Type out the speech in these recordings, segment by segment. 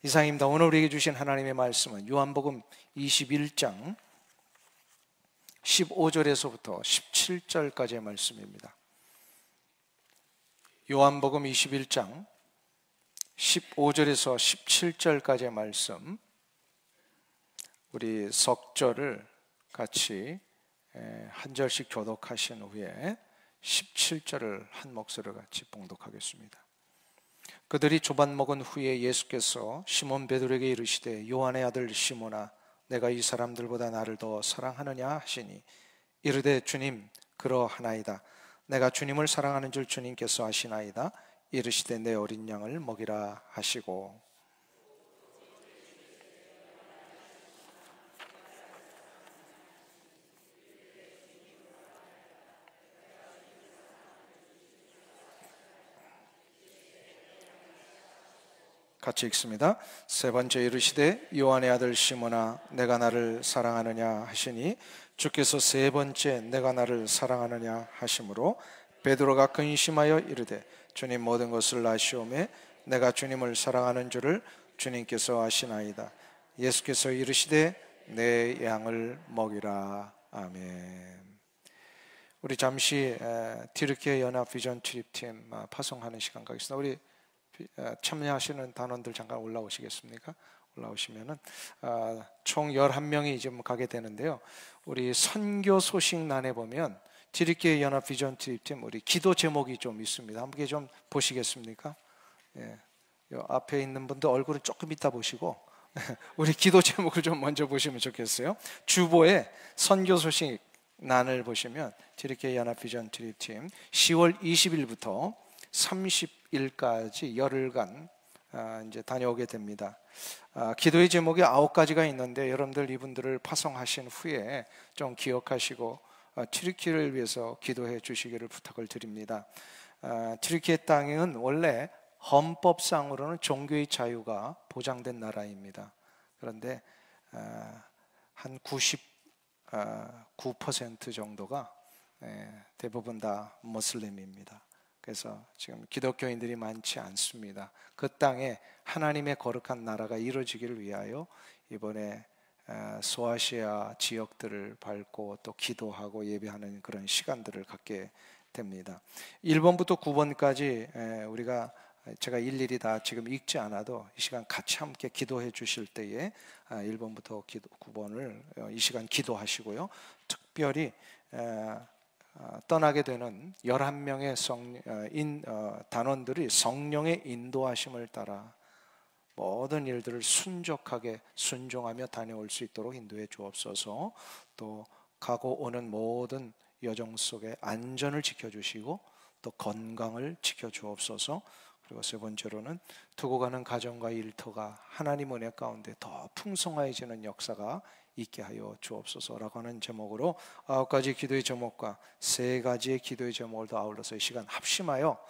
이상입니다. 오늘 우리에게 주신 하나님의 말씀은 요한복음 21장 15절에서부터 17절까지의 말씀입니다. 요한복음 21장 15절에서 17절까지의 말씀, 우리 석절을 같이 한 절씩 교독하신 후에 17절을 한 목소리로 같이 봉독하겠습니다. 그들이 조반 먹은 후에 예수께서 시몬 베드로에게 이르시되 요한의 아들 시몬아, 내가 이 사람들보다 나를 더 사랑하느냐 하시니 이르되 주님 그러하나이다. 내가 주님을 사랑하는 줄 주님께서 아시나이다. 이르시되 내 어린 양을 먹이라 하시고, 같이 읽습니다. 세 번째 이르시되 요한의 아들 시몬아, 내가 나를 사랑하느냐 하시니 주께서 세 번째 내가 나를 사랑하느냐 하심으로 베드로가 근심하여 이르되 주님 모든 것을 아시오매 내가 주님을 사랑하는 줄을 주님께서 아시나이다. 예수께서 이르시되 내 양을 먹이라. 아멘. 우리 잠시 튀르키예 연합 비전 출입팀 파송하는 시간 가겠습니다. 우리 참여하시는 단원들 잠깐 올라오시겠습니까? 올라오시면은 총 11명이 지금 가게 되는데요. 우리 선교 소식란에 보면 튀르키예 연합 비전 출입팀 우리 기도 제목이 좀 있습니다. 함께 좀 보시겠습니까? 예. 요 앞에 있는 분들 얼굴은 조금 이따 보시고 우리 기도 제목을 좀 먼저 보시면 좋겠어요. 주보에 선교 소식란을 보시면 튀르키예 연합 비전 출입팀 10월 20일부터 30일까지 열흘간 이제 다녀오게 됩니다. 기도의 제목이 9가지가 있는데 여러분들 이분들을 파송하신 후에 좀 기억하시고 튀르키예를 위해서 기도해 주시기를 부탁을 드립니다. 튀르키예 땅은 원래 헌법상으로는 종교의 자유가 보장된 나라입니다. 그런데 한 99% 정도가 대부분 다 모슬림입니다. 그래서 지금 기독교인들이 많지 않습니다. 그 땅에 하나님의 거룩한 나라가 이루어지기를 위하여 이번에 소아시아 지역들을 밟고 또 기도하고 예배하는 그런 시간들을 갖게 됩니다. 1번부터 9번까지 우리가 제가 일일이 다 지금 읽지 않아도 이 시간 같이 함께 기도해 주실 때에 1번부터 9번을 이 시간 기도하시고요. 특별히 떠나게 되는 11명의 단원들이 성령의 인도하심을 따라 모든 일들을 순적하게 순종하며 다녀올 수 있도록 인도해 주옵소서. 또 가고 오는 모든 여정 속에 안전을 지켜주시고 또 건강을 지켜주옵소서. 그리고 세 번째로는 두고 가는 가정과 일터가 하나님 은혜 가운데 더 풍성해지는 역사가 있게 하여 주옵소서라고 하는 제목으로 9가지 기도의 제목과 3가지의 기도의 제목을 더 아울러서 이 시간 합심하여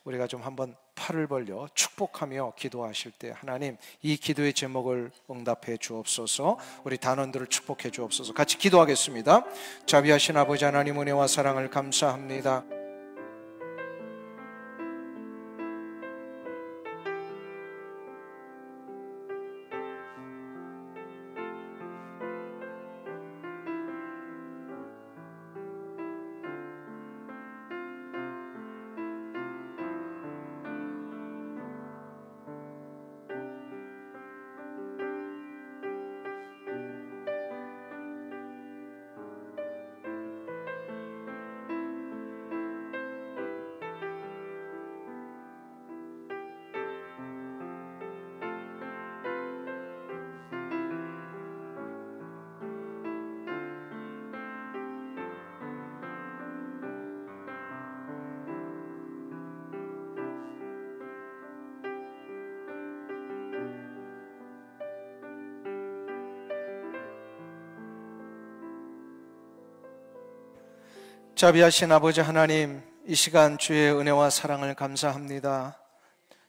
우리가 좀 한번 팔을 벌려 축복하며 기도하실 때 하나님 이 기도의 제목을 응답해 주옵소서. 우리 단원들을 축복해 주옵소서. 같이 기도하겠습니다. 자비하신 아버지 하나님 은혜와 사랑을 감사합니다. 자비하신 아버지 하나님, 이 시간 주의 은혜와 사랑을 감사합니다.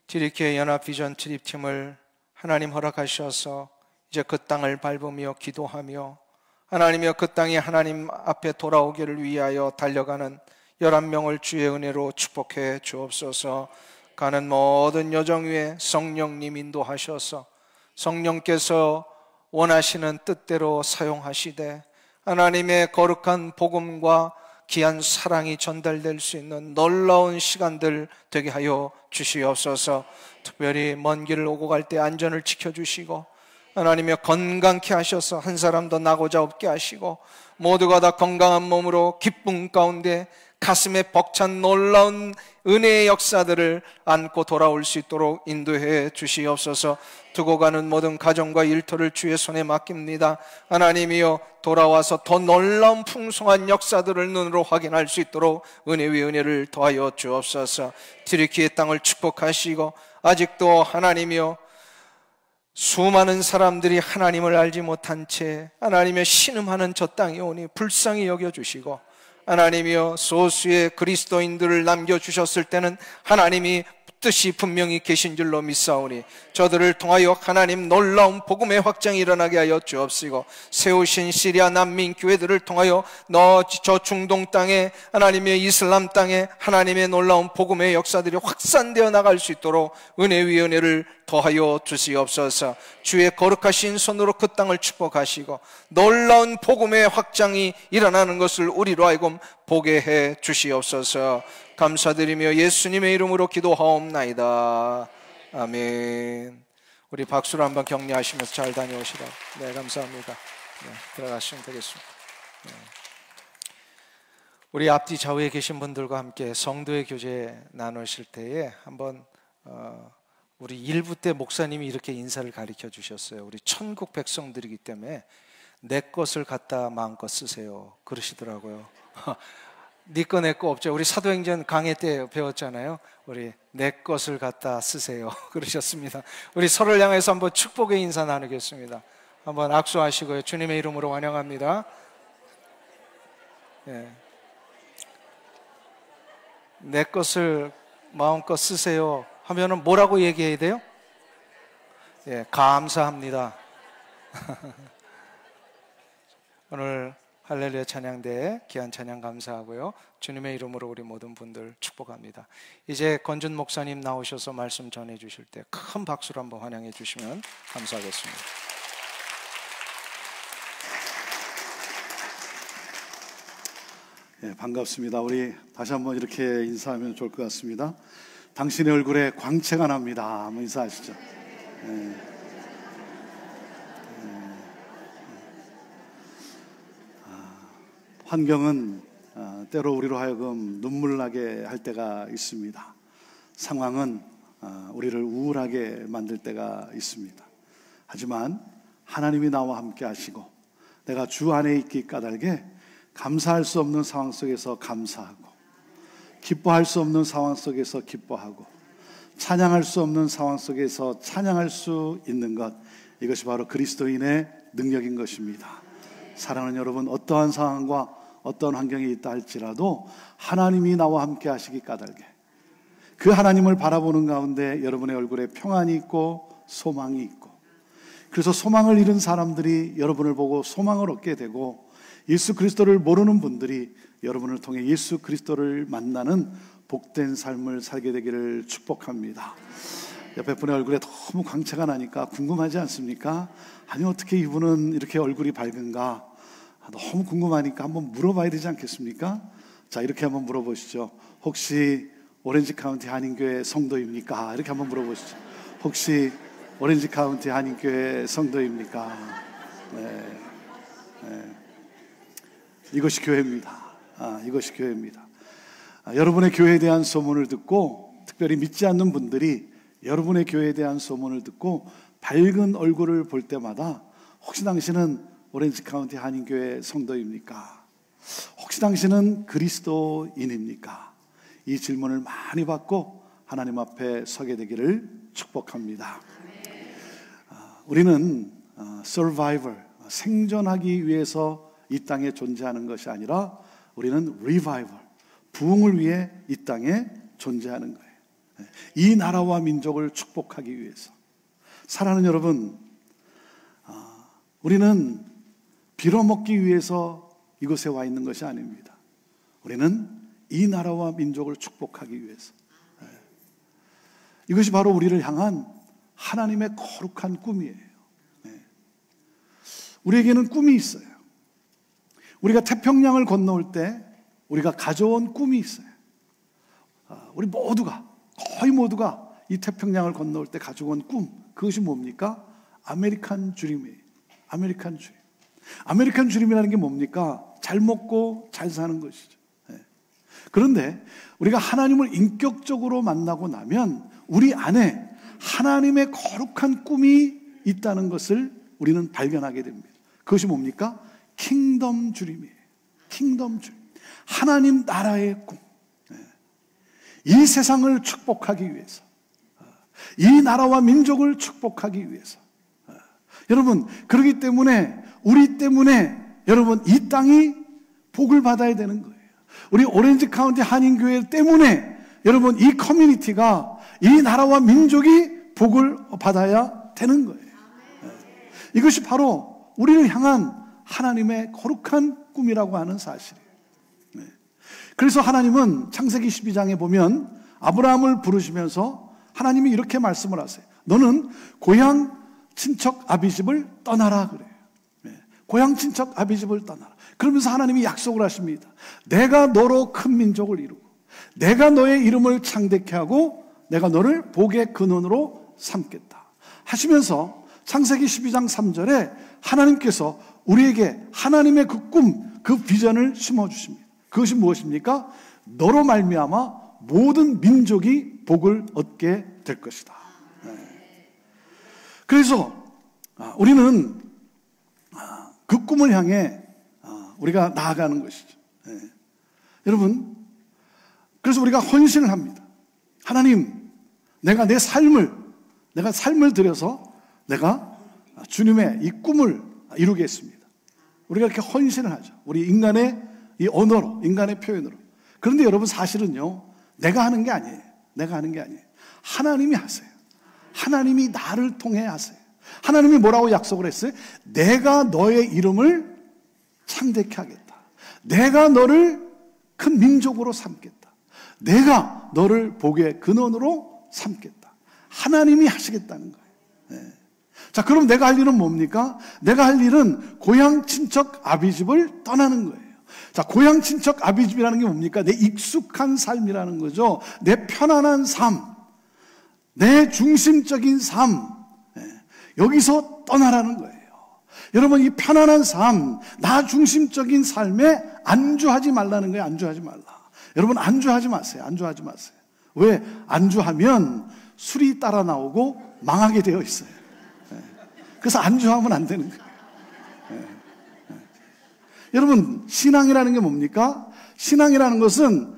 튀르키예 연합 비전 출입팀을 하나님 허락하셔서 이제 그 땅을 밟으며 기도하며 하나님이여 그 땅이 하나님 앞에 돌아오기를 위하여 달려가는 11명을 주의 은혜로 축복해 주옵소서. 가는 모든 여정 위에 성령님 인도하셔서 성령께서 원하시는 뜻대로 사용하시되 하나님의 거룩한 복음과 귀한 사랑이 전달될 수 있는 놀라운 시간들 되게 하여 주시옵소서. 특별히 먼 길을 오고 갈 때 안전을 지켜주시고 하나님의 건강케 하셔서 한 사람도 나고자 없게 하시고 모두가 다 건강한 몸으로 기쁨 가운데 가슴에 벅찬 놀라운 은혜의 역사들을 안고 돌아올 수 있도록 인도해 주시옵소서. 두고 가는 모든 가정과 일터를 주의 손에 맡깁니다. 하나님이여, 돌아와서 더 놀라운 풍성한 역사들을 눈으로 확인할 수 있도록 은혜 위 은혜를 더하여 주옵소서. 튀르키예 땅을 축복하시고 아직도 하나님이여 수많은 사람들이 하나님을 알지 못한 채 하나님의 신음하는 저 땅에 오니 불쌍히 여겨주시고 하나님이여 소수의 그리스도인들을 남겨주셨을 때는 하나님이 뜻이 분명히 계신 줄로 믿사오니 저들을 통하여 하나님 놀라운 복음의 확장이 일어나게 하여 주옵시고 세우신 시리아 난민 교회들을 통하여 저 중동 땅에 하나님의 이슬람 땅에 하나님의 놀라운 복음의 역사들이 확산되어 나갈 수 있도록 은혜 위 은혜를 더하여 주시옵소서. 주의 거룩하신 손으로 그 땅을 축복하시고 놀라운 복음의 확장이 일어나는 것을 우리로 하여금 보게 해 주시옵소서. 감사드리며 예수님의 이름으로 기도하옵나이다. 아멘. 우리 박수로 한번 격려하시면서 잘 다녀오시라. 네, 감사합니다. 네, 들어가시면 되겠습니다. 네. 우리 앞뒤 좌우에 계신 분들과 함께 성도의 교제 나누실 때에 한번 우리 1부 때 목사님이 이렇게 인사를 가르쳐 주셨어요. 우리 천국 백성들이기 때문에 내 것을 갖다 마음껏 쓰세요 그러시더라고요. 네 거 내 거 없죠. 우리 사도행전 강해 때 배웠잖아요. 우리 내 것을 갖다 쓰세요 그러셨습니다. 우리 서로를 향해서 한번 축복의 인사 나누겠습니다. 한번 악수하시고요. 주님의 이름으로 환영합니다. 예. 내 것을 마음껏 쓰세요 하면은 뭐라고 얘기해야 돼요? 예, 감사합니다. 오늘 할렐루야 찬양대에 귀한 찬양 감사하고요. 주님의 이름으로 우리 모든 분들 축복합니다. 이제 건준 목사님 나오셔서 말씀 전해 주실 때 큰 박수로 한번 환영해 주시면 감사하겠습니다. 네, 반갑습니다. 우리 다시 한번 이렇게 인사하면 좋을 것 같습니다. 당신의 얼굴에 광채가 납니다. 한번 인사하시죠. 네. 환경은 때로 우리로 하여금 눈물 나게 할 때가 있습니다. 상황은 우리를 우울하게 만들 때가 있습니다. 하지만 하나님이 나와 함께 하시고 내가 주 안에 있기 까닭에 감사할 수 없는 상황 속에서 감사하고 기뻐할 수 없는 상황 속에서 기뻐하고 찬양할 수 없는 상황 속에서 찬양할 수 있는 것, 이것이 바로 그리스도인의 능력인 것입니다. 사랑하는 여러분, 어떠한 상황과 어떤 환경에 있다 할지라도 하나님이 나와 함께 하시기 까닭에 그 하나님을 바라보는 가운데 여러분의 얼굴에 평안이 있고 소망이 있고, 그래서 소망을 잃은 사람들이 여러분을 보고 소망을 얻게 되고 예수 그리스도를 모르는 분들이 여러분을 통해 예수 그리스도를 만나는 복된 삶을 살게 되기를 축복합니다. 옆에 분의 얼굴에 너무 광채가 나니까 궁금하지 않습니까? 아니 어떻게 이분은 이렇게 얼굴이 밝은가? 너무 궁금하니까 한번 물어봐야 되지 않겠습니까? 자, 이렇게 한번 물어보시죠. 혹시 오렌지 카운티 한인교회 성도입니까? 이렇게 한번 물어보시죠. 혹시 오렌지 카운티 한인교회 성도입니까? 네. 네. 이것이 교회입니다. 이것이 교회입니다. 여러분의 교회에 대한 소문을 듣고, 특별히 믿지 않는 분들이 여러분의 교회에 대한 소문을 듣고 밝은 얼굴을 볼 때마다 혹시 당신은 오렌지 카운티 한인교회 성도입니까? 혹시 당신은 그리스도인입니까? 이 질문을 많이 받고 하나님 앞에 서게 되기를 축복합니다. 우리는 survivor, 생존하기 위해서 이 땅에 존재하는 것이 아니라 우리는 revival, 부흥을 위해 이 땅에 존재하는 거예요. 이 나라와 민족을 축복하기 위해서. 사랑하는 여러분, 우리는 빌어먹기 위해서 이곳에 와 있는 것이 아닙니다. 우리는 이 나라와 민족을 축복하기 위해서. 이것이 바로 우리를 향한 하나님의 거룩한 꿈이에요. 우리에게는 꿈이 있어요. 우리가 태평양을 건너올 때 우리가 가져온 꿈이 있어요. 우리 모두가, 거의 모두가 이 태평양을 건너올 때 가져온 꿈, 그것이 뭡니까? 아메리칸 드림이에요. 아메리칸 드림. 아메리칸 드림이라는 게 뭡니까? 잘 먹고 잘 사는 것이죠. 그런데 우리가 하나님을 인격적으로 만나고 나면 우리 안에 하나님의 거룩한 꿈이 있다는 것을 우리는 발견하게 됩니다. 그것이 뭡니까? 킹덤 드림이에요. 킹덤 드림. 하나님 나라의 꿈. 이 세상을 축복하기 위해서, 이 나라와 민족을 축복하기 위해서. 여러분, 그렇기 때문에 우리 때문에 여러분 이 땅이 복을 받아야 되는 거예요. 우리 오렌지 카운티 한인교회 때문에 여러분 이 커뮤니티가, 이 나라와 민족이 복을 받아야 되는 거예요. 이것이 바로 우리를 향한 하나님의 거룩한 꿈이라고 하는 사실이에요. 그래서 하나님은 창세기 12장에 보면 아브라함을 부르시면서 하나님이 이렇게 말씀을 하세요. 너는 고향 친척 아비집을 떠나라 그래요. 고향 친척 아비집을 떠나라. 그러면서 하나님이 약속을 하십니다. 내가 너로 큰 민족을 이루고 내가 너의 이름을 창대케 하고 내가 너를 복의 근원으로 삼겠다 하시면서 창세기 12장 3절에 하나님께서 우리에게 하나님의 그 꿈, 그 비전을 심어주십니다. 그것이 무엇입니까? 너로 말미암아 모든 민족이 복을 얻게 될 것이다. 그래서 우리는 그 꿈을 향해 우리가 나아가는 것이죠. 여러분, 그래서 우리가 헌신을 합니다. 하나님, 내가 삶을 들여서 내가 주님의 이 꿈을 이루겠습니다. 우리가 이렇게 헌신을 하죠. 우리 인간의 이 언어로, 인간의 표현으로. 그런데 여러분, 사실은요, 내가 하는 게 아니에요. 내가 하는 게 아니에요. 하나님이 하세요. 하나님이 나를 통해 하세요. 하나님이 뭐라고 약속을 했어요? 내가 너의 이름을 창대케 하겠다. 내가 너를 큰 민족으로 삼겠다. 내가 너를 복의 근원으로 삼겠다. 하나님이 하시겠다는 거예요. 자, 그럼 내가 할 일은 뭡니까? 내가 할 일은 고향 친척 아비집을 떠나는 거예요. 자, 고향 친척 아비집이라는 게 뭡니까? 내 익숙한 삶이라는 거죠. 내 편안한 삶, 내 중심적인 삶, 여기서 떠나라는 거예요. 여러분, 이 편안한 삶, 나 중심적인 삶에 안주하지 말라는 거예요. 안주하지 말라. 여러분, 안주하지 마세요. 안주하지 마세요. 왜? 안주하면 술이 따라 나오고 망하게 되어 있어요. 그래서 안주하면 안 되는 거예요. 여러분, 신앙이라는 게 뭡니까? 신앙이라는 것은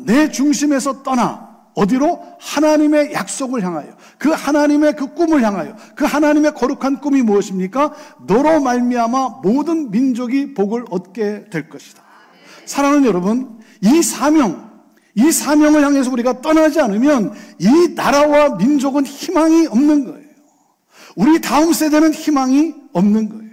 내 중심에서 떠나 어디로? 하나님의 약속을 향하여, 그 하나님의 그 꿈을 향하여. 그 하나님의 거룩한 꿈이 무엇입니까? 너로 말미암아 모든 민족이 복을 얻게 될 것이다. 사랑하는 여러분, 이 사명을 향해서 우리가 떠나지 않으면 이 나라와 민족은 희망이 없는 거예요. 우리 다음 세대는 희망이 없는 거예요.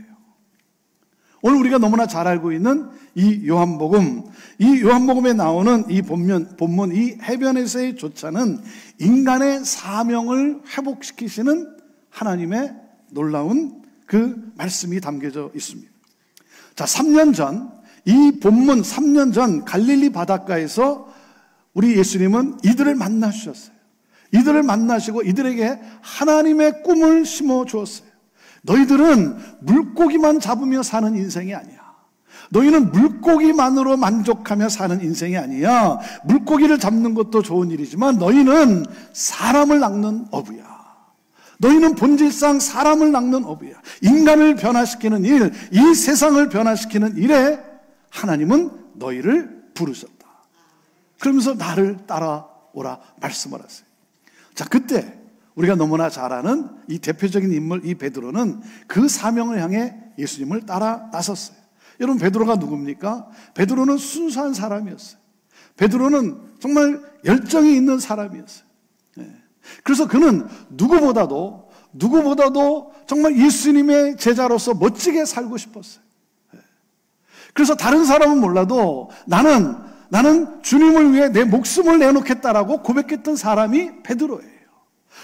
오늘 우리가 너무나 잘 알고 있는 이 요한복음에 나오는 이 본문 이 해변에서의 조차는 인간의 사명을 회복시키시는 하나님의 놀라운 그 말씀이 담겨져 있습니다. 자, 3년 전 갈릴리 바닷가에서 우리 예수님은 이들을 만나주셨어요. 이들을 만나시고 이들에게 하나님의 꿈을 심어 주었어요. 너희들은 물고기만 잡으며 사는 인생이 아니야. 너희는 물고기만으로 만족하며 사는 인생이 아니야. 물고기를 잡는 것도 좋은 일이지만 너희는 사람을 낚는 어부야. 너희는 본질상 사람을 낚는 어부야. 인간을 변화시키는 일, 이 세상을 변화시키는 일에 하나님은 너희를 부르셨다. 그러면서 나를 따라오라 말씀을 하세요. 자, 그때 우리가 너무나 잘 아는 이 대표적인 인물, 이 베드로는 그 사명을 향해 예수님을 따라 나섰어요. 여러분, 베드로가 누굽니까? 베드로는 순수한 사람이었어요. 베드로는 정말 열정이 있는 사람이었어요. 그래서 그는 누구보다도 정말 예수님의 제자로서 멋지게 살고 싶었어요. 그래서 다른 사람은 몰라도 나는 주님을 위해 내 목숨을 내놓겠다라고 고백했던 사람이 베드로예요.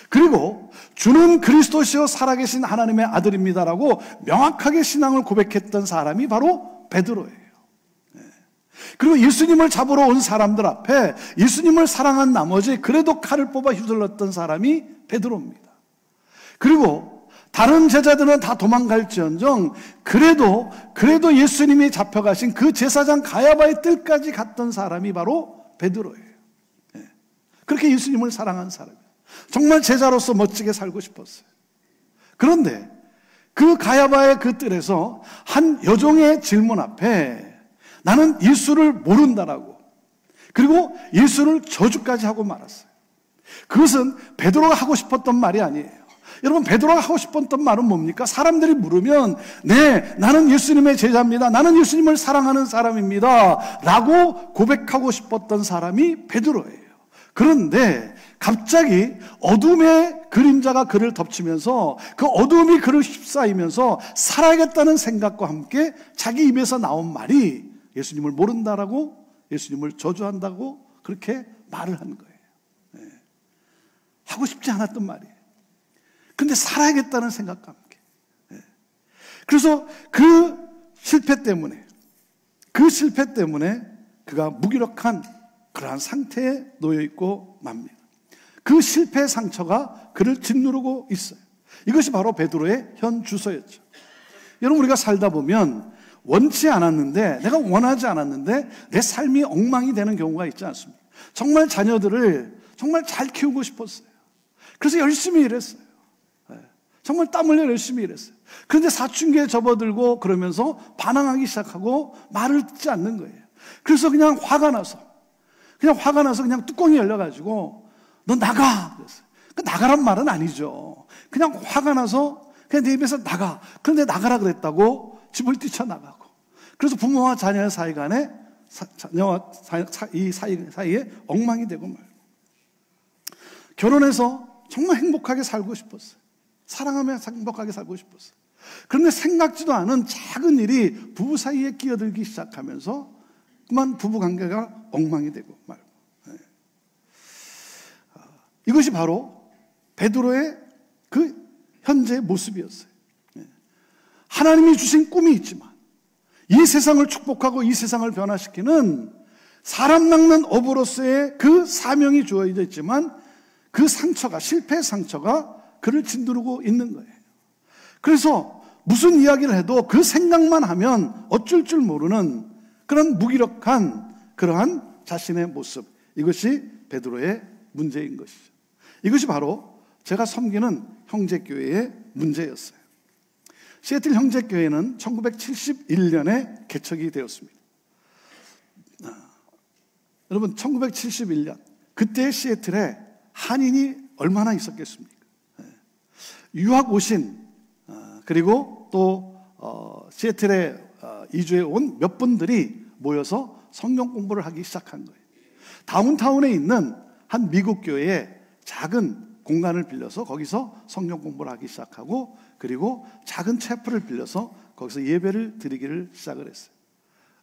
그리고 주는 그리스도시요 살아계신 하나님의 아들입니다라고 명확하게 신앙을 고백했던 사람이 바로 베드로예요. 그리고 예수님을 잡으러 온 사람들 앞에 예수님을 사랑한 나머지 그래도 칼을 뽑아 휘둘렀던 사람이 베드로입니다. 그리고 다른 제자들은 다 도망갈지언정 그래도 예수님이 잡혀가신 그 제사장 가야바의 뜰까지 갔던 사람이 바로 베드로예요. 그렇게 예수님을 사랑한 사람이에요. 정말 제자로서 멋지게 살고 싶었어요. 그런데 그 가야바의 그 뜰에서 한 여종의 질문 앞에 나는 예수를 모른다라고, 그리고 예수를 저주까지 하고 말았어요. 그것은 베드로가 하고 싶었던 말이 아니에요. 여러분, 베드로가 하고 싶었던 말은 뭡니까? 사람들이 물으면 네, 나는 예수님의 제자입니다, 나는 예수님을 사랑하는 사람입니다 라고 고백하고 싶었던 사람이 베드로예요. 그런데 갑자기 어둠의 그림자가 그를 덮치면서 그 어둠이 그를 휩싸이면서 살아야겠다는 생각과 함께 자기 입에서 나온 말이 예수님을 모른다라고, 예수님을 저주한다고 그렇게 말을 한 거예요. 하고 싶지 않았던 말이에요. 근데 살아야겠다는 생각과 함께. 그래서 그 실패 때문에 그가 무기력한 그러한 상태에 놓여 있고 맙니다. 그 실패의 상처가 그를 짓누르고 있어요. 이것이 바로 베드로의 현 주소였죠. 여러분, 우리가 살다 보면 원치 않았는데, 내가 원하지 않았는데 내 삶이 엉망이 되는 경우가 있지 않습니까? 정말 자녀들을 정말 잘 키우고 싶었어요. 그래서 열심히 일했어요. 정말 땀 흘려 열심히 일했어요. 그런데 사춘기에 접어들고 그러면서 반항하기 시작하고 말을 듣지 않는 거예요. 그래서 그냥 화가 나서 그냥 뚜껑이 열려가지고 너 나가 그랬어요. 나가란 말은 아니죠. 그냥 화가 나서 그냥 내 입에서 나가. 그런데 나가라 그랬다고 집을 뛰쳐나가고, 그래서 부모와 자녀의 사이 간에 자녀와 이 사이에 엉망이 되고 말고, 결혼해서 정말 행복하게 살고 싶었어요. 사랑하며 행복하게 살고 싶었어요. 그런데 생각지도 않은 작은 일이 부부 사이에 끼어들기 시작하면서 그만 부부 관계가 엉망이 되고 말고. 이것이 바로 베드로의 그 현재의 모습이었어요. 하나님이 주신 꿈이 있지만 이 세상을 축복하고 이 세상을 변화시키는 사람 낚는 어부로서의 그 사명이 주어져 있지만 그 상처가, 실패의 상처가 그를 짓누르고 있는 거예요. 그래서 무슨 이야기를 해도 그 생각만 하면 어쩔 줄 모르는 그런 무기력한 그러한 자신의 모습, 이것이 베드로의 문제인 것이죠. 이것이 바로 제가 섬기는 형제교회의 문제였어요. 시애틀 형제교회는 1971년에 개척이 되었습니다. 여러분, 1971년 그때 시애틀에 한인이 얼마나 있었겠습니까? 유학 오신 그리고 또 시애틀에 이주해 온 몇 분들이 모여서 성경 공부를 하기 시작한 거예요. 다운타운에 있는 한 미국 교회에 작은 공간을 빌려서 거기서 성경 공부를 하기 시작하고, 그리고 작은 채플을 빌려서 거기서 예배를 드리기를 시작을 했어요.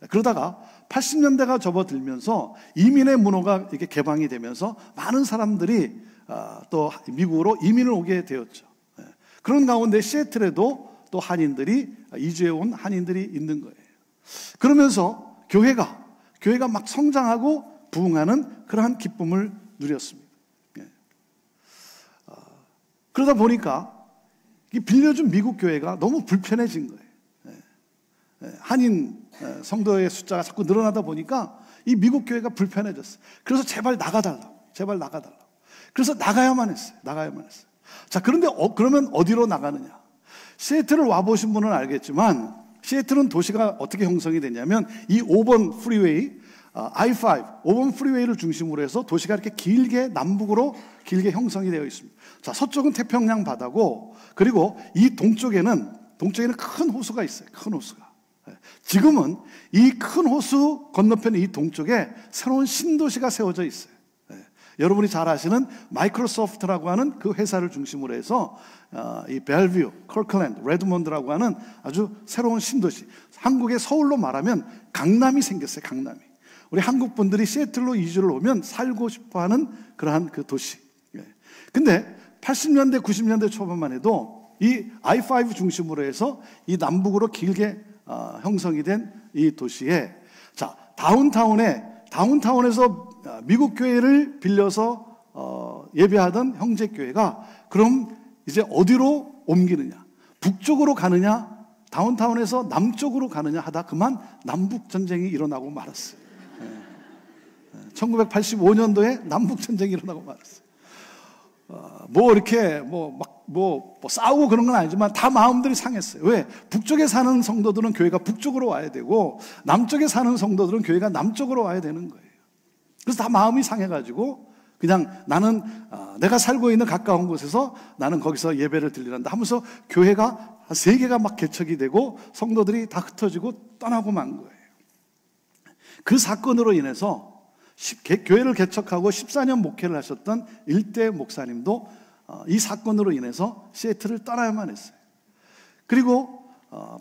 그러다가 80년대가 접어들면서 이민의 문호가 이렇게 개방이 되면서 많은 사람들이 또 미국으로 이민을 오게 되었죠. 그런 가운데 시애틀에도 또 한인들이, 이주해 온 한인들이 있는 거예요. 그러면서 교회가 막 성장하고 부흥하는 그러한 기쁨을 누렸습니다. 그러다 보니까 빌려준 미국 교회가 너무 불편해진 거예요. 한인 성도의 숫자가 자꾸 늘어나다 보니까 이 미국 교회가 불편해졌어요. 그래서 제발 나가달라고. 그래서 나가야만 했어요. 자, 그런데 그러면 어디로 나가느냐? 시애틀을 와보신 분은 알겠지만 시애틀은 도시가 어떻게 형성이 됐냐면 이 5번 프리웨이, I-5, 5번 프리웨이를 중심으로 해서 도시가 이렇게 길게 남북으로 길게 형성이 되어 있습니다. 자, 서쪽은 태평양 바다고, 그리고 이 동쪽에는 큰 호수가 있어요. 큰 호수가. 지금은 이 큰 호수 건너편의 이 동쪽에 새로운 신도시가 세워져 있어요. 여러분이 잘 아시는 마이크로소프트라고 하는 그 회사를 중심으로 해서 이 벨뷰, 커클랜드, 레드몬드라고 하는 아주 새로운 신도시, 한국의 서울로 말하면 강남이 생겼어요. 강남이. 우리 한국 분들이 시애틀로 이주를 오면 살고 싶어하는 그러한 그 도시. 근데 80년대, 90년대 초반만 해도 이 I-5 중심으로 해서 이 남북으로 길게 형성이 된 이 도시에, 자, 다운타운에서 미국 교회를 빌려서 예배하던 형제교회가 그럼 이제 어디로 옮기느냐? 북쪽으로 가느냐? 다운타운에서 남쪽으로 가느냐 하다 그만 남북전쟁이 일어나고 말았어요. 1985년도에 남북전쟁이 일어나고 말았어요. 뭐 이렇게 싸우고 그런 건 아니지만 다 마음들이 상했어요. 왜? 북쪽에 사는 성도들은 교회가 북쪽으로 와야 되고 남쪽에 사는 성도들은 교회가 남쪽으로 와야 되는 거예요. 그래서 다 마음이 상해가지고 그냥 나는 내가 살고 있는 가까운 곳에서 나는 거기서 예배를 드리란다 하면서 교회가 한 3개가 막 개척이 되고 성도들이 다 흩어지고 떠나고 만 거예요. 그 사건으로 인해서 교회를 개척하고 14년 목회를 하셨던 일대 목사님도 이 사건으로 인해서 시애틀을 떠나야만 했어요. 그리고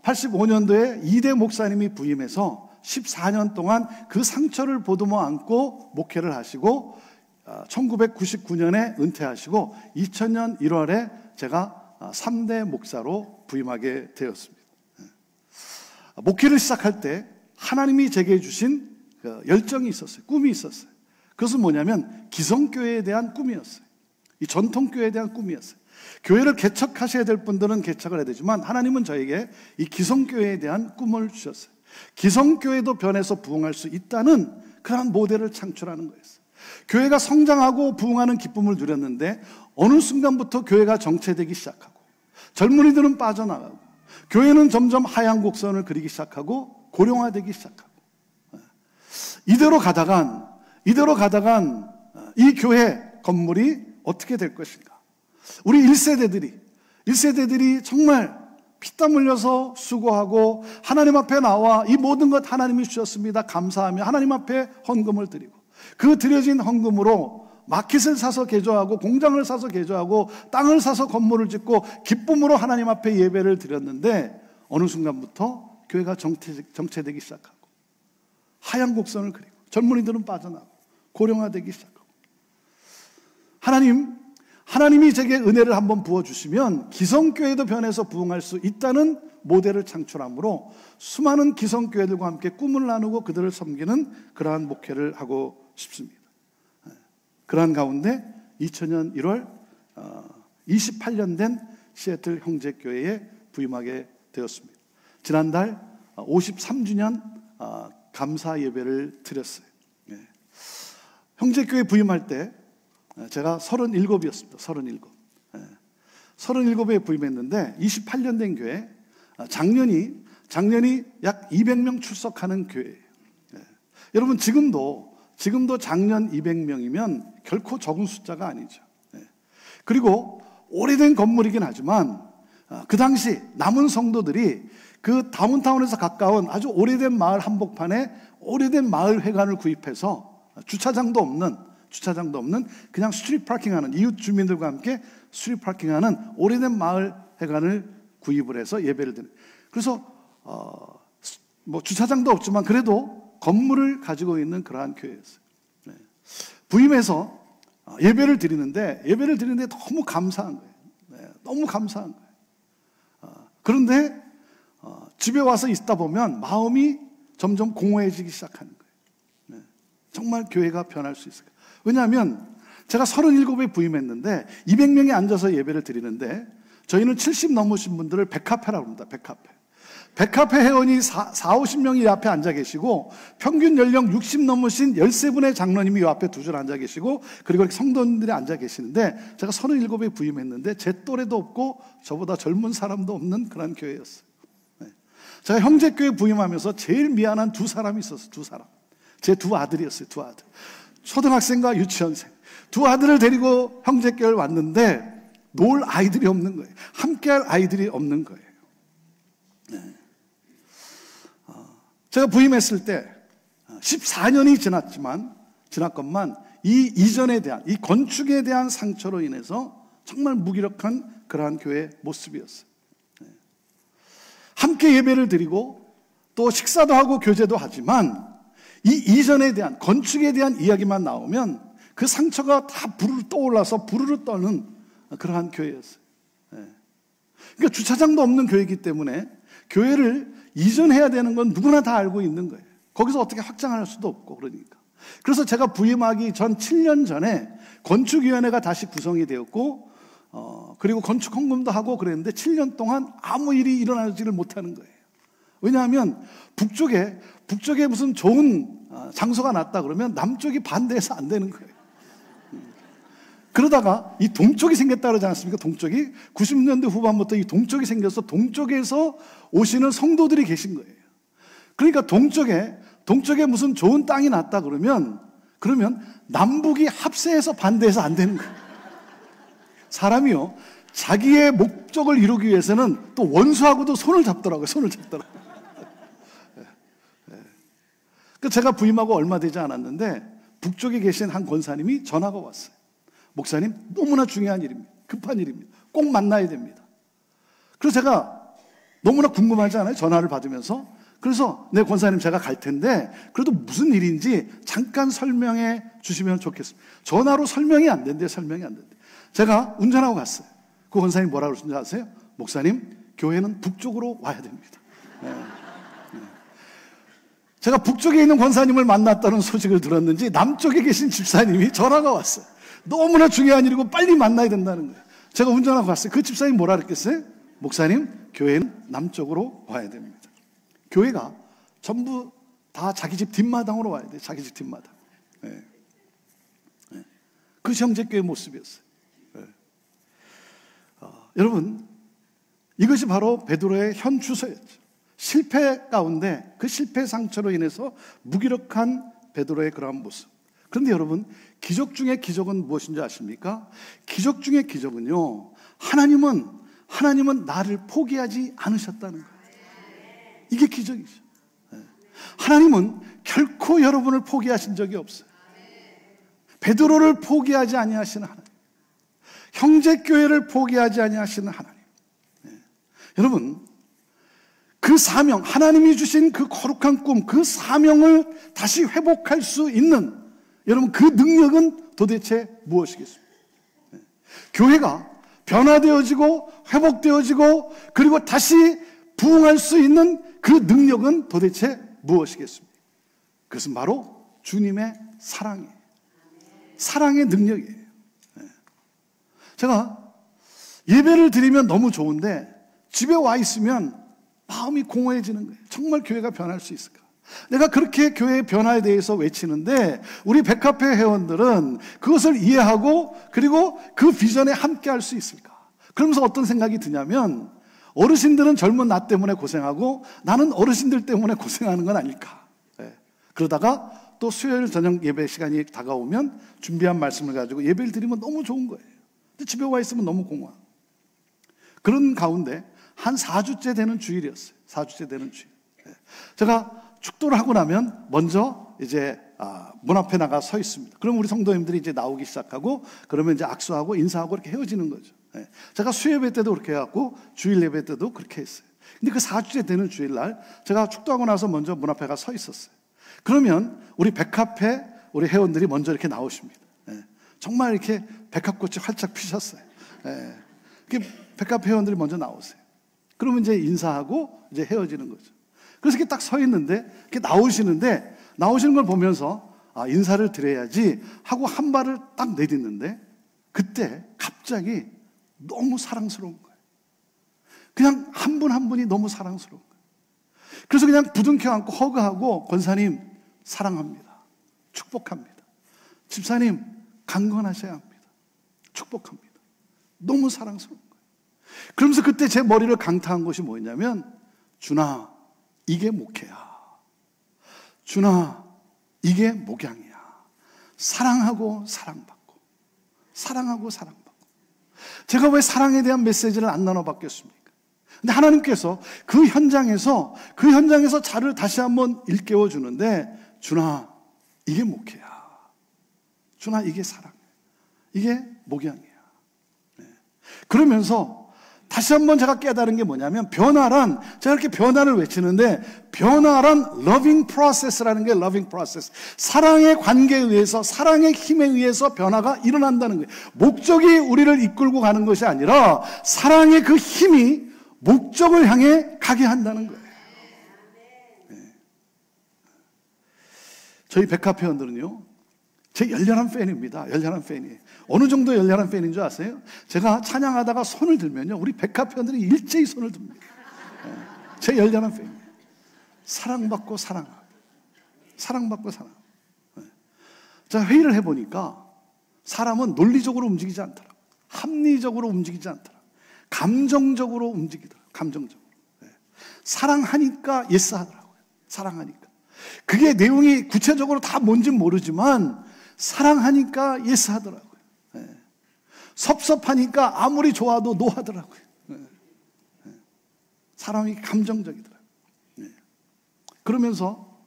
85년도에 이대 목사님이 부임해서 14년 동안 그 상처를 보듬어 안고 목회를 하시고 1999년에 은퇴하시고 2000년 1월에 제가 3대 목사로 부임하게 되었습니다. 목회를 시작할 때 하나님이 제게 주신 열정이 있었어요. 꿈이 있었어요. 그것은 뭐냐면 기성교회에 대한 꿈이었어요. 이 전통교회에 대한 꿈이었어요. 교회를 개척하셔야 될 분들은 개척을 해야 되지만 하나님은 저에게 이 기성교회에 대한 꿈을 주셨어요. 기성교회도 변해서 부흥할 수 있다는 그러한 모델을 창출하는 거였어요. 교회가 성장하고 부흥하는 기쁨을 누렸는데 어느 순간부터 교회가 정체되기 시작하고 젊은이들은 빠져나가고 교회는 점점 하향 곡선을 그리기 시작하고 고령화되기 시작하고 이대로 가다간 이 교회 건물이 어떻게 될 것인가? 우리 1세대들이 정말 피땀 흘려서 수고하고 하나님 앞에 나와 이 모든 것 하나님이 주셨습니다 감사하며 하나님 앞에 헌금을 드리고 그 드려진 헌금으로 마켓을 사서 개조하고 공장을 사서 개조하고 땅을 사서 건물을 짓고 기쁨으로 하나님 앞에 예배를 드렸는데 어느 순간부터 교회가 정체되기 시작하고 하향 곡선을 그리고 젊은이들은 빠져나가고 고령화되기 시작하고 하나님이 제게 은혜를 한번 부어주시면 기성교회도 변해서 부흥할 수 있다는 모델을 창출함으로 수많은 기성교회들과 함께 꿈을 나누고 그들을 섬기는 그러한 목회를 하고 싶습니다. 그러한 가운데 2000년 1월 28년 된 시애틀 형제교회에 부임하게 되었습니다. 지난달 53주년 감사 예배를 드렸어요. 형제교회 부임할 때 제가 37이었습니다. 37에 부임했는데 28년 된 교회, 작년이 약 200명 출석하는 교회예요. 여러분 지금도 작년 200명이면 결코 적은 숫자가 아니죠. 그리고 오래된 건물이긴 하지만 그 당시 남은 성도들이 그 다운타운에서 가까운 아주 오래된 마을 한복판에 오래된 마을 회관을 구입해서 주차장도 없는 그냥 스트리트 파킹하는 이웃 주민들과 함께 스트리트 파킹하는 오래된 마을 회관을 구입을 해서 예배를 드리는. 그래서 뭐 주차장도 없지만 그래도 건물을 가지고 있는 그러한 교회였어요. 부임해서 예배를 드리는데 너무 감사한 거예요. 너무 감사한 거예요. 그런데 집에 와서 있다 보면 마음이 점점 공허해지기 시작하는 거예요. 정말 교회가 변할 수 있을까? 왜냐하면 제가 37에 부임했는데 200명이 앉아서 예배를 드리는데 저희는 70 넘으신 분들을 백카페라고 합니다. 백카페 회원이 40-50명이 이 앞에 앉아 계시고 평균 연령 60 넘으신 13분의 장로님이 이 앞에 두 줄 앉아 계시고 그리고 성도님들이 앉아 계시는데 제가 37에 부임했는데 제 또래도 없고 저보다 젊은 사람도 없는 그런 교회였어요. 제가 형제교회 부임하면서 제일 미안한 두 사람이 있었어요. 두 사람. 제 두 아들이었어요. 두 아들. 초등학생과 유치원생. 두 아들을 데리고 형제교회를 왔는데 놀 아이들이 없는 거예요. 함께할 아이들이 없는 거예요. 제가 부임했을 때 14년이 지났건만 이 이전에 대한, 이 건축에 대한 상처로 인해서 정말 무기력한 그러한 교회의 모습이었어요. 함께 예배를 드리고 또 식사도 하고 교제도 하지만 이 이전에 대한, 건축에 대한 이야기만 나오면 그 상처가 다 부르르 떠올라서 부르르 떠는 그러한 교회였어요. 그러니까 주차장도 없는 교회이기 때문에 교회를 이전해야 되는 건 누구나 다 알고 있는 거예요. 거기서 어떻게 확장할 수도 없고 그러니까. 그래서 제가 부임하기 전 7년 전에 건축위원회가 다시 구성이 되었고 그리고 건축 헌금도 하고 그랬는데 7년 동안 아무 일이 일어나지를 못하는 거예요. 왜냐하면 북쪽에 무슨 좋은 장소가 났다 그러면 남쪽이 반대해서 안 되는 거예요. 그러다가 이 동쪽이 생겼다 그러지 않습니까? 동쪽이 90년대 후반부터 이 동쪽이 생겨서 동쪽에서 오시는 성도들이 계신 거예요. 그러니까 동쪽에 무슨 좋은 땅이 났다 그러면 남북이 합세해서 반대해서 안 되는 거예요. 사람이요, 자기의 목적을 이루기 위해서는 또 원수하고도 손을 잡더라고요. 그 제가 부임하고 얼마 되지 않았는데 북쪽에 계신 한 권사님이 전화가 왔어요. 목사님, 너무나 중요한 일입니다. 급한 일입니다. 꼭 만나야 됩니다. 그래서 제가 너무나 궁금하지 않아요? 전화를 받으면서. 그래서 네, 권사님, 제가 갈 텐데 그래도 무슨 일인지 잠깐 설명해 주시면 좋겠습니다. 전화로 설명이 안 된대. 제가 운전하고 갔어요. 그 권사님 뭐라고 그러신지 아세요? 목사님, 교회는 북쪽으로 와야 됩니다. 제가 북쪽에 있는 권사님을 만났다는 소식을 들었는지 남쪽에 계신 집사님이 전화가 왔어요. 너무나 중요한 일이고 빨리 만나야 된다는 거예요. 제가 운전하고 갔어요. 그 집사님 뭐라 그랬겠어요? 목사님, 교회는 남쪽으로 와야 됩니다. 교회가 전부 다 자기 집 뒷마당으로 와야 돼요. 자기 집 뒷마당. 그 형제교회 모습이었어요. 여러분, 이것이 바로 베드로의 현 주소였죠. 실패 가운데 그 실패 상처로 인해서 무기력한 베드로의 그러한 모습. 그런데 여러분, 기적 중의 기적은 무엇인지 아십니까? 기적 중의 기적은요, 하나님은 나를 포기하지 않으셨다는 거예요. 이게 기적이죠. 하나님은 결코 여러분을 포기하신 적이 없어요. 베드로를 포기하지 아니하시는 하나님, 형제교회를 포기하지 아니하시는 하나님. 여러분, 그 사명, 하나님이 주신 그 거룩한 꿈, 그 사명을 다시 회복할 수 있는 여러분, 그 능력은 도대체 무엇이겠습니까? 교회가 변화되어지고 회복되어지고 그리고 다시 부흥할 수 있는 그 능력은 도대체 무엇이겠습니까? 그것은 바로 주님의 사랑이에요. 사랑의 능력이에요. 제가 예배를 드리면 너무 좋은데 집에 와 있으면 마음이 공허해지는 거예요. 정말 교회가 변할 수 있을까? 내가 그렇게 교회의 변화에 대해서 외치는데 우리 백합회 회원들은 그것을 이해하고 그리고 그 비전에 함께 할 수 있을까? 그러면서 어떤 생각이 드냐면 어르신들은 젊은 나 때문에 고생하고 나는 어르신들 때문에 고생하는 건 아닐까? 그러다가 또 수요일 저녁 예배 시간이 다가오면 준비한 말씀을 가지고 예배를 드리면 너무 좋은 거예요. 근데 집에 와 있으면 너무 공허. 그런 가운데 한 4주째 되는 주일이었어요. 4주째 되는 주일. 제가 축도를 하고 나면 먼저 이제 문 앞에 나가 서 있습니다. 그럼 우리 성도님들이 이제 나오기 시작하고 그러면 이제 악수하고 인사하고 이렇게 헤어지는 거죠. 제가 수예배 때도 그렇게 해갖고 주일 예배 때도 그렇게 했어요. 근데 그 4주째 되는 주일날 제가 축도하고 나서 먼저 문 앞에 가 서 있었어요. 그러면 우리 백합회 우리 회원들이 먼저 이렇게 나오십니다. 정말 이렇게 백합꽃이 활짝 피셨어요. 백합회 회원들이 먼저 나오세요. 그러면 이제 인사하고 이제 헤어지는 거죠. 그래서 이렇게 딱 서 있는데, 이렇게 나오시는 걸 보면서, 인사를 드려야지 하고 한 발을 딱 내딛는데, 그때 갑자기 너무 사랑스러운 거예요. 그냥 한 분 한 분이 너무 사랑스러운 거예요. 그래서 그냥 부둥켜 안고 허그하고, 권사님, 사랑합니다. 축복합니다. 집사님, 강건하셔야 합니다. 축복합니다. 너무 사랑스러운 거예요. 그러면서 그때 제 머리를 강타한 것이 뭐였냐면, 준아, 이게 목회야. 준아, 이게 목양이야. 사랑하고 사랑받고, 사랑하고 사랑받고. 제가 왜 사랑에 대한 메시지를 안 나눠봤겠습니까? 근데 하나님께서 그 현장에서 저를 다시 한번 일깨워 주는데, 준아, 이게 목회야. 준아, 이게 사랑이야. 이게 목양이야. 그러면서 다시 한번 제가 깨달은 게 뭐냐면, 변화란, 제가 이렇게 변화를 외치는데, 변화란 loving process라는 게 loving process. 사랑의 관계에 의해서, 사랑의 힘에 의해서 변화가 일어난다는 거예요. 목적이 우리를 이끌고 가는 것이 아니라, 사랑의 그 힘이 목적을 향해 가게 한다는 거예요. 네. 저희 백화회원들은요, 제 열렬한 팬입니다. 열렬한 팬이에요. 어느 정도 열렬한 팬인 줄 아세요? 제가 찬양하다가 손을 들면요, 우리 백화편들이 일제히 손을 듭니다. 제 열렬한 팬이에요. 사랑받고 사랑하고, 사랑받고 사랑. 제가 회의를 해보니까 사람은 논리적으로 움직이지 않더라. 합리적으로 움직이지 않더라. 감정적으로 움직이더라. 감정적으로. 사랑하니까 예스 하더라고요. 사랑하니까. 그게 내용이 구체적으로 다 뭔지는 모르지만 사랑하니까 예스 하더라고요. 섭섭하니까 아무리 좋아도 노 하더라고요. 사람이 감정적이더라고요. 그러면서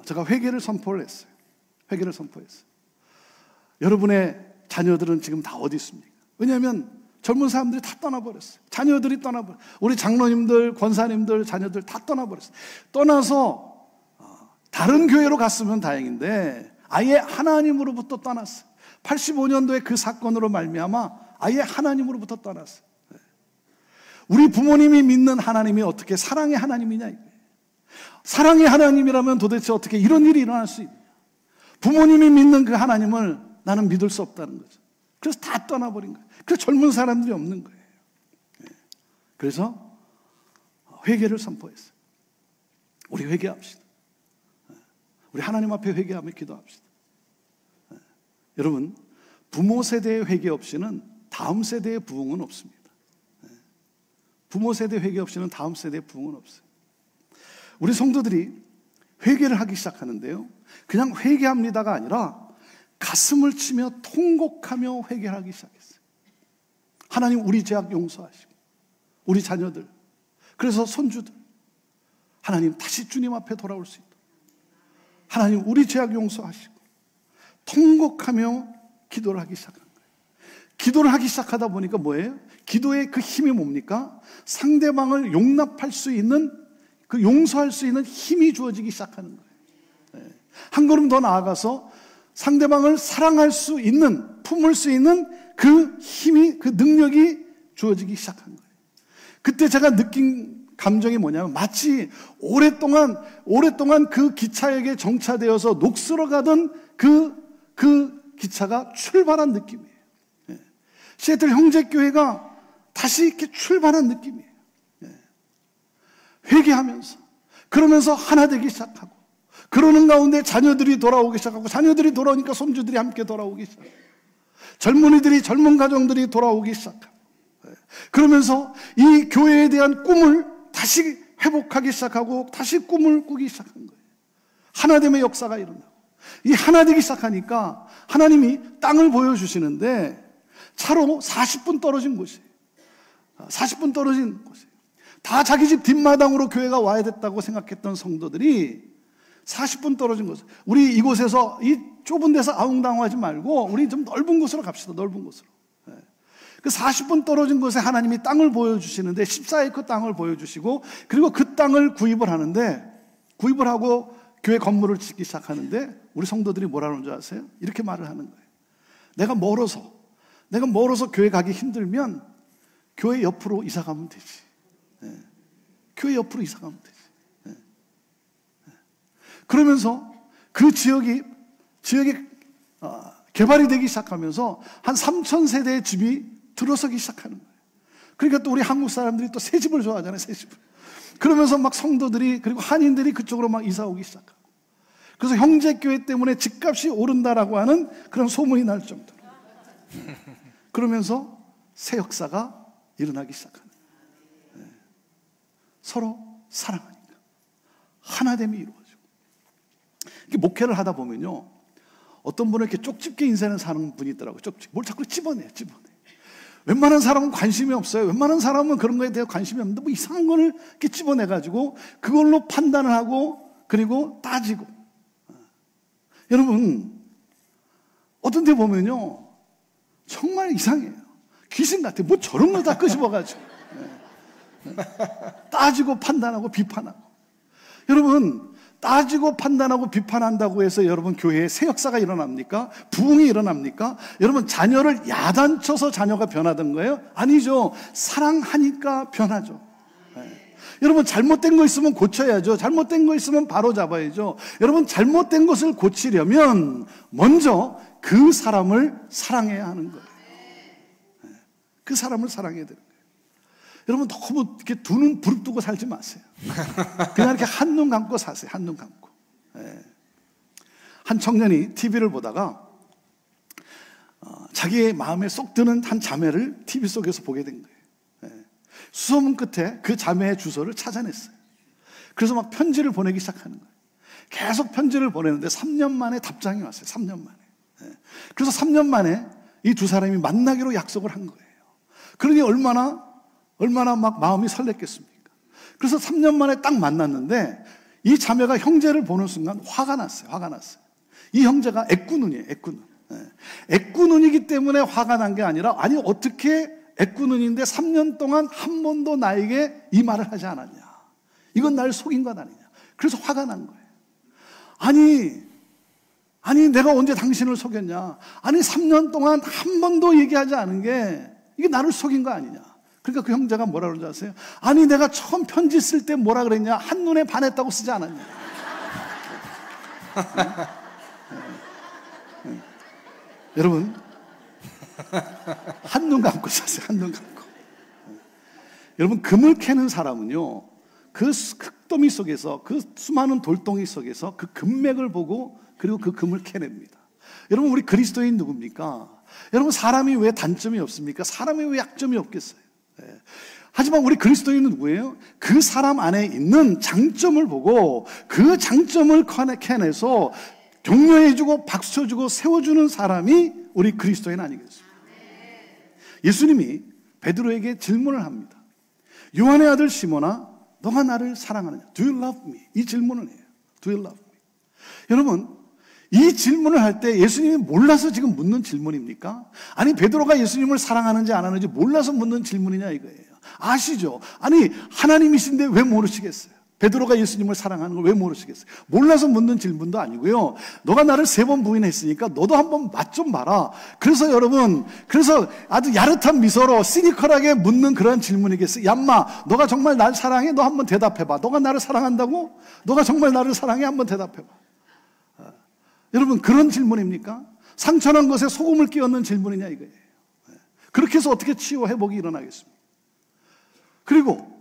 제가 회개를 선포를 했어요. 회개를 선포했어요. 여러분의 자녀들은 지금 다 어디 있습니까? 왜냐하면 젊은 사람들이 다 떠나버렸어요. 자녀들이 떠나버렸어요. 우리 장로님들, 권사님들, 자녀들 다 떠나버렸어요. 떠나서 다른 교회로 갔으면 다행인데 아예 하나님으로부터 떠났어요. 85년도에 그 사건으로 말미암아 아예 하나님으로부터 떠났어요. 우리 부모님이 믿는 하나님이 어떻게 사랑의 하나님이냐 이거예요. 사랑의 하나님이라면 도대체 어떻게 이런 일이 일어날 수 있냐. 부모님이 믿는 그 하나님을 나는 믿을 수 없다는 거죠. 그래서 다 떠나버린 거예요. 그래서 젊은 사람들이 없는 거예요. 그래서 회개를 선포했어요. 우리 회개합시다. 우리 하나님 앞에 회개하며 기도합시다. 여러분, 부모 세대의 회개 없이는 다음 세대의 부흥은 없습니다. 부모 세대 회개 없이는 다음 세대의 부흥은 없어요. 우리 성도들이 회개를 하기 시작하는데요, 그냥 회개합니다가 아니라 가슴을 치며 통곡하며 회개를 하기 시작했어요. 하나님, 우리 죄악 용서하시고 우리 자녀들, 그래서 손주들, 하나님 다시 주님 앞에 돌아올 수 있도록 하나님 우리 죄악 용서하시고 통곡하며 기도를 하기 시작한 거예요. 기도를 하기 시작하다 보니까 뭐예요? 기도의 그 힘이 뭡니까? 상대방을 용납할 수 있는, 그 용서할 수 있는 힘이 주어지기 시작하는 거예요. 한 걸음 더 나아가서 상대방을 사랑할 수 있는, 품을 수 있는 그 힘이, 그 능력이 주어지기 시작한 거예요. 그때 제가 느낀 감정이 뭐냐면 마치 오랫동안 그 기차역에 정차되어서 녹슬어 가던 그 기차가 출발한 느낌이에요. 시애틀 형제교회가 다시 이렇게 출발한 느낌이에요. 회개하면서, 그러면서 하나 되기 시작하고, 그러는 가운데 자녀들이 돌아오기 시작하고, 자녀들이 돌아오니까 손주들이 함께 돌아오기 시작하고, 젊은이들이, 젊은 가정들이 돌아오기 시작하고, 그러면서 이 교회에 대한 꿈을 다시 회복하기 시작하고 다시 꿈을 꾸기 시작한 거예요. 하나됨의 역사가 일어나고, 이 하나 되기 시작하니까 하나님이 땅을 보여주시는데 차로 40분 떨어진 곳이에요. 40분 떨어진 곳이에요. 다 자기 집 뒷마당으로 교회가 와야 됐다고 생각했던 성도들이 40분 떨어진 곳, 우리 이곳에서 이 좁은 데서 아웅다웅하지 말고 우리 좀 넓은 곳으로 갑시다. 넓은 곳으로. 그 40분 떨어진 곳에 하나님이 땅을 보여주시는데 14에이커 땅을 보여주시고, 그리고 그 땅을 구입을 하는데, 구입을 하고 교회 건물을 짓기 시작하는데 우리 성도들이 뭐라는 줄 아세요? 이렇게 말을 하는 거예요. 내가 멀어서 교회 가기 힘들면 교회 옆으로 이사 가면 되지. 교회 옆으로 이사 가면 되지. 그러면서 그 지역이 개발이 되기 시작하면서 한 3,000세대의 집이 들어서기 시작하는 거예요. 그러니까 또 우리 한국 사람들이 또 새 집을 좋아하잖아요. 새 집을. 그러면서 막 성도들이, 그리고 한인들이 그쪽으로 막 이사 오기 시작하고, 그래서 형제교회 때문에 집값이 오른다라고 하는 그런 소문이 날 정도로. 그러면서 새 역사가 일어나기 시작하는 거예요. 서로 사랑하니까 하나됨이 이루어지고. 이렇게 목회를 하다 보면요, 어떤 분은 이렇게 쪽집게 인생을 사는 분이 있더라고요. 뭘 자꾸 집어내. 웬만한 사람은 관심이 없어요. 웬만한 사람은 그런 거에 대해 관심이 없는데 뭐 이상한 거를 이렇게 집어내가지고 그걸로 판단을 하고 그리고 따지고. 여러분, 어떤 데 보면요 정말 이상해요. 귀신 같아요. 뭐 저런 거 다 끄집어가지고. 따지고 판단하고 비판하고. 여러분, 따지고 판단하고 비판한다고 해서 여러분 교회에 새 역사가 일어납니까? 부흥이 일어납니까? 여러분 자녀를 야단쳐서 자녀가 변하던 거예요? 아니죠. 사랑하니까 변하죠. 네. 여러분 잘못된 거 있으면 고쳐야죠. 잘못된 거 있으면 바로 잡아야죠. 여러분 잘못된 것을 고치려면 먼저 그 사람을 사랑해야 하는 거예요. 네. 그 사람을 사랑해야 되는 거예요. 여러분 너무 이렇게 두 눈 부릅뜨고 살지 마세요. 그냥 이렇게 한눈 감고 사세요. 한눈 감고. 예. 한 청년이 TV를 보다가 자기의 마음에 쏙 드는 한 자매를 TV 속에서 보게 된 거예요. 예. 수소문 끝에 그 자매의 주소를 찾아냈어요. 그래서 막 편지를 보내기 시작하는 거예요. 계속 편지를 보내는데 3년 만에 답장이 왔어요. 3년 만에. 예. 그래서 3년 만에 이 두 사람이 만나기로 약속을 한 거예요. 그러니 얼마나 막 마음이 설렜겠습니까? 그래서 3년 만에 딱 만났는데 이 자매가 형제를 보는 순간 화가 났어요. 화가 났어요. 이 형제가 애꾸눈이에요. 애꾸눈. 애꾸눈이기 때문에 화가 난 게 아니라 아니 어떻게 애꾸눈인데 3년 동안 한 번도 나에게 이 말을 하지 않았냐. 이건 날 속인 것 아니냐. 그래서 화가 난 거예요. 아니 내가 언제 당신을 속였냐. 아니 3년 동안 한 번도 얘기하지 않은 게 이게 나를 속인 거 아니냐. 그러니까 그 형제가 뭐라 그러는지 아세요? 아니 내가 처음 편지 쓸 때 뭐라 그랬냐? 한눈에 반했다고 쓰지 않았냐? 여러분 한눈 감고 사세요. 한눈 감고. 여러분 금을 캐는 사람은요 그 흙더미 속에서 그 수많은 돌덩이 속에서 그 금맥을 보고 그리고 그 금을 캐냅니다. 여러분 우리 그리스도인 누굽니까? 여러분 사람이 왜 단점이 없습니까? 사람이 왜 약점이 없겠어요? 하지만 우리 그리스도인은 누구예요? 그 사람 안에 있는 장점을 보고 그 장점을 캐내서 격려해주고 박수쳐주고 세워주는 사람이 우리 그리스도인 아니겠습니까? 예수님이 베드로에게 질문을 합니다. 요한의 아들 시몬아, 너가 나를 사랑하느냐? Do you love me? 이 질문을 해요. Do you love me? 여러분 이 질문을 할 때 예수님이 몰라서 지금 묻는 질문입니까? 아니 베드로가 예수님을 사랑하는지 안 하는지 몰라서 묻는 질문이냐 이거예요. 아시죠? 아니 하나님이신데 왜 모르시겠어요? 베드로가 예수님을 사랑하는 걸 왜 모르시겠어요? 몰라서 묻는 질문도 아니고요. 너가 나를 3번 부인했으니까 너도 한번 맛 좀 봐라. 그래서 여러분 아주 야릇한 미소로 시니컬하게 묻는 그런 질문이겠어요. 얌마 너가 정말 날 사랑해? 너 한번 대답해봐. 너가 나를 사랑한다고? 너가 정말 나를 사랑해? 한번 대답해봐. 여러분 그런 질문입니까? 상처난 것에 소금을 끼얹는 질문이냐 이거예요. 그렇게 해서 어떻게 치유 회복이 일어나겠습니까? 그리고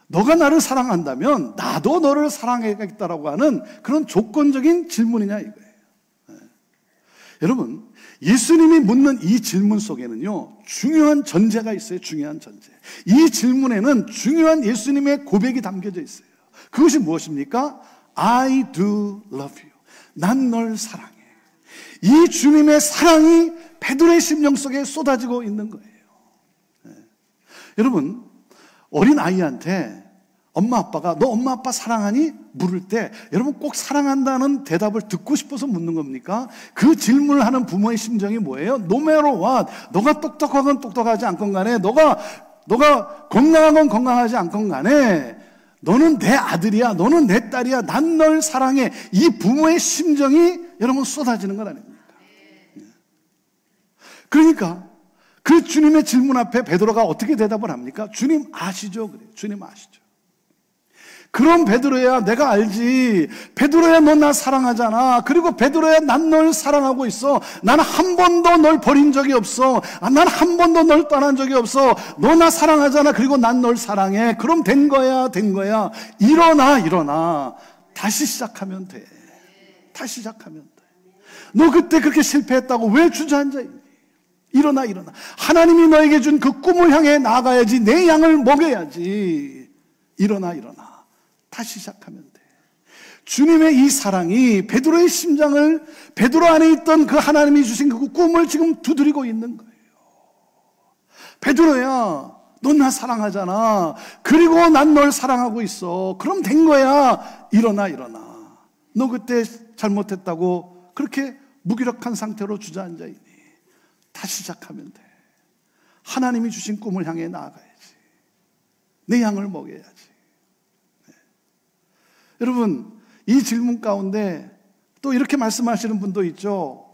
너가 나를 사랑한다면 나도 너를 사랑해야겠다라고 하는 그런 조건적인 질문이냐 이거예요. 여러분 예수님이 묻는 이 질문 속에는요 중요한 전제가 있어요. 중요한 전제. 이 질문에는 중요한 예수님의 고백이 담겨져 있어요. 그것이 무엇입니까? I do love you. 난 널 사랑해. 이 주님의 사랑이 베드로의 심령 속에 쏟아지고 있는 거예요. 여러분 어린 아이한테 엄마 아빠가 너 엄마 아빠 사랑하니? 물을 때 여러분 꼭 사랑한다는 대답을 듣고 싶어서 묻는 겁니까? 그 질문을 하는 부모의 심정이 뭐예요? No matter what, 너가 똑똑하건 똑똑하지 않건 간에 너가 건강하건 건강하지 않건 간에 너는 내 아들이야, 너는 내 딸이야, 난 널 사랑해. 이 부모의 심정이 여러분 쏟아지는 건 아닙니까? 그러니까 그 주님의 질문 앞에 베드로가 어떻게 대답을 합니까? 주님 아시죠? 그래요. 주님 아시죠? 그럼 베드로야 내가 알지. 베드로야 너 나 사랑하잖아. 그리고 베드로야 난 널 사랑하고 있어. 난 한 번도 널 버린 적이 없어. 난 한 번도 널 떠난 적이 없어. 너 나 사랑하잖아. 그리고 난 널 사랑해. 그럼 된 거야. 일어나. 다시 시작하면 돼. 다시 시작하면 돼. 너 그때 그렇게 실패했다고 왜 주저앉아 있니? 일어나. 하나님이 너에게 준 그 꿈을 향해 나아가야지. 내 양을 먹여야지. 일어나. 다시 시작하면 돼. 주님의 이 사랑이 베드로의 심장을, 베드로 안에 있던 그 하나님이 주신 그 꿈을 지금 두드리고 있는 거예요. 베드로야, 넌 나 사랑하잖아. 그리고 난 널 사랑하고 있어. 그럼 된 거야. 일어나. 너 그때 잘못했다고 그렇게 무기력한 상태로 주저앉아 있니? 다시 시작하면 돼. 하나님이 주신 꿈을 향해 나아가야지. 내 양을 먹여야지. 네. 여러분, 이 질문 가운데 또 이렇게 말씀하시는 분도 있죠.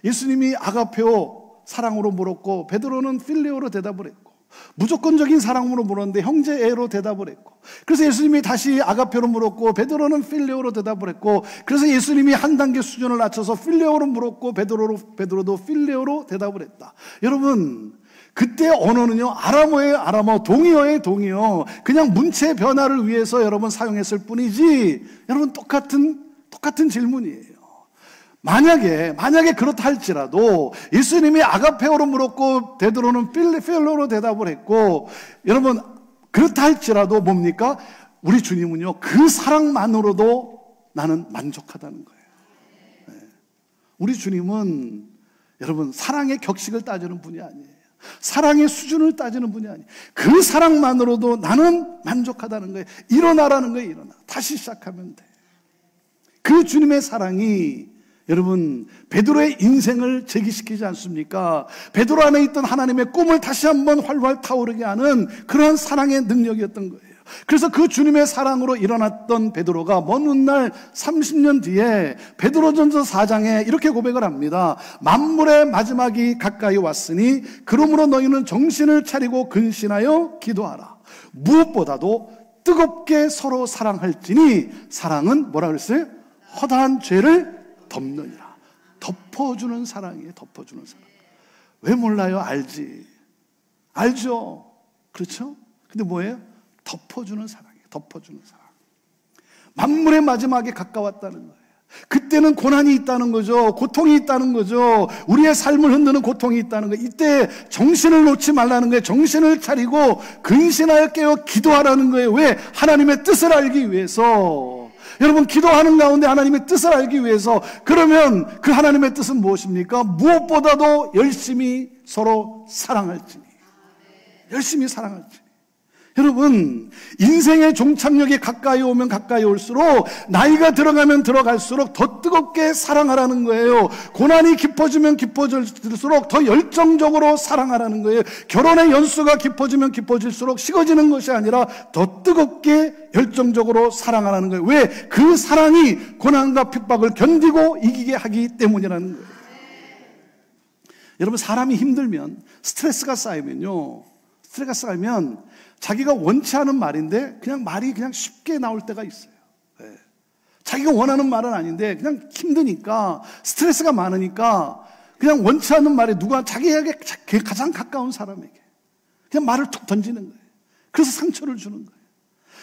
예수님이 아가페오 사랑으로 물었고 베드로는 필레오로 대답을 했고, 무조건적인 사랑으로 물었는데 형제애로 대답을 했고, 그래서 예수님이 다시 아가페로 물었고 베드로는 필레오로 대답을 했고, 그래서 예수님이 한 단계 수준을 낮춰서 필레오로 물었고 베드로도 필레오로 대답을 했다. 여러분, 그때 언어는요, 아람어의 아람어, 동의어의 동의어, 그냥 문체 변화를 위해서 여러분 사용했을 뿐이지, 여러분 똑같은 질문이에요. 만약에 그렇다 할지라도 예수님이 아가페오로 물었고 베드로는 필레오로 대답을 했고, 여러분 그렇다 할지라도 뭡니까? 우리 주님은요, 그 사랑만으로도 나는 만족하다는 거예요. 네. 우리 주님은 여러분 사랑의 격식을 따지는 분이 아니에요. 사랑의 수준을 따지는 분이 아니에요. 그 사랑만으로도 나는 만족하다는 거예요. 일어나라는 거예요. 일어나. 다시 시작하면 돼. 그 주님의 사랑이 여러분 베드로의 인생을 재기시키지 않습니까? 베드로 안에 있던 하나님의 꿈을 다시 한번 활활 타오르게 하는 그러한 사랑의 능력이었던 거예요. 그래서 그 주님의 사랑으로 일어났던 베드로가 먼 훗날 30년 뒤에 베드로전서 4장에 이렇게 고백을 합니다. 만물의 마지막이 가까이 왔으니 그러므로 너희는 정신을 차리고 근신하여 기도하라. 무엇보다도 뜨겁게 서로 사랑할지니 사랑은 뭐라 그랬어요? 허다한 죄를 덮느니라. 덮어주는 사랑이에요. 덮어주는 사랑. 왜 몰라요? 알죠. 그렇죠? 근데 뭐예요? 덮어주는 사랑이에요. 덮어주는 사랑. 만물의 마지막에 가까웠다는 거예요. 그때는 고난이 있다는 거죠. 고통이 있다는 거죠. 우리의 삶을 흔드는 고통이 있다는 거예요. 이때 정신을 놓지 말라는 거예요. 정신을 차리고 근신하여 깨어 기도하라는 거예요. 왜? 하나님의 뜻을 알기 위해서. 여러분, 기도하는 가운데 하나님의 뜻을 알기 위해서. 그러면 그 하나님의 뜻은 무엇입니까? 무엇보다도 열심히 서로 사랑할지니. 열심히 사랑할지니. 여러분, 인생의 종착역이 가까이 오면 가까이 올수록, 나이가 들어가면 들어갈수록 더 뜨겁게 사랑하라는 거예요. 고난이 깊어지면 깊어질수록 더 열정적으로 사랑하라는 거예요. 결혼의 연수가 깊어지면 깊어질수록 식어지는 것이 아니라 더 뜨겁게 열정적으로 사랑하라는 거예요. 왜? 그 사랑이 고난과 핍박을 견디고 이기게 하기 때문이라는 거예요. 여러분, 사람이 힘들면, 스트레스가 쌓이면 자기가 원치 않은 말인데 말이 그냥 쉽게 나올 때가 있어요. 네. 자기가 원하는 말은 아닌데 그냥 힘드니까, 스트레스가 많으니까 그냥 원치 않는 말에 자기에게 가장 가까운 사람에게 그냥 말을 툭 던지는 거예요. 그래서 상처를 주는 거예요.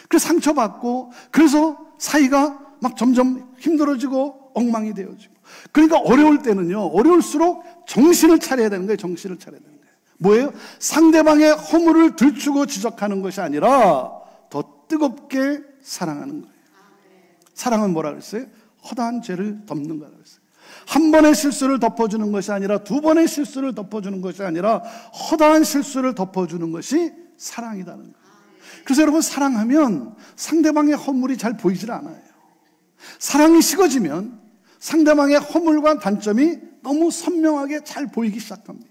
그래서 상처받고, 그래서 사이가 막 점점 힘들어지고 엉망이 되어지고. 그러니까 어려울 때는요, 어려울수록 정신을 차려야 되는 거예요. 정신을 차려야 되는 거예요. 뭐예요? 상대방의 허물을 들추고 지적하는 것이 아니라 더 뜨겁게 사랑하는 거예요. 사랑은 뭐라 그랬어요? 허다한 죄를 덮는 거라고 그랬어요. 한 번의 실수를 덮어주는 것이 아니라 두 번의 실수를 덮어주는 것이 아니라 허다한 실수를 덮어주는 것이 사랑이라는 거예요. 그래서 여러분, 사랑하면 상대방의 허물이 잘 보이질 않아요. 사랑이 식어지면 상대방의 허물과 단점이 너무 선명하게 잘 보이기 시작합니다.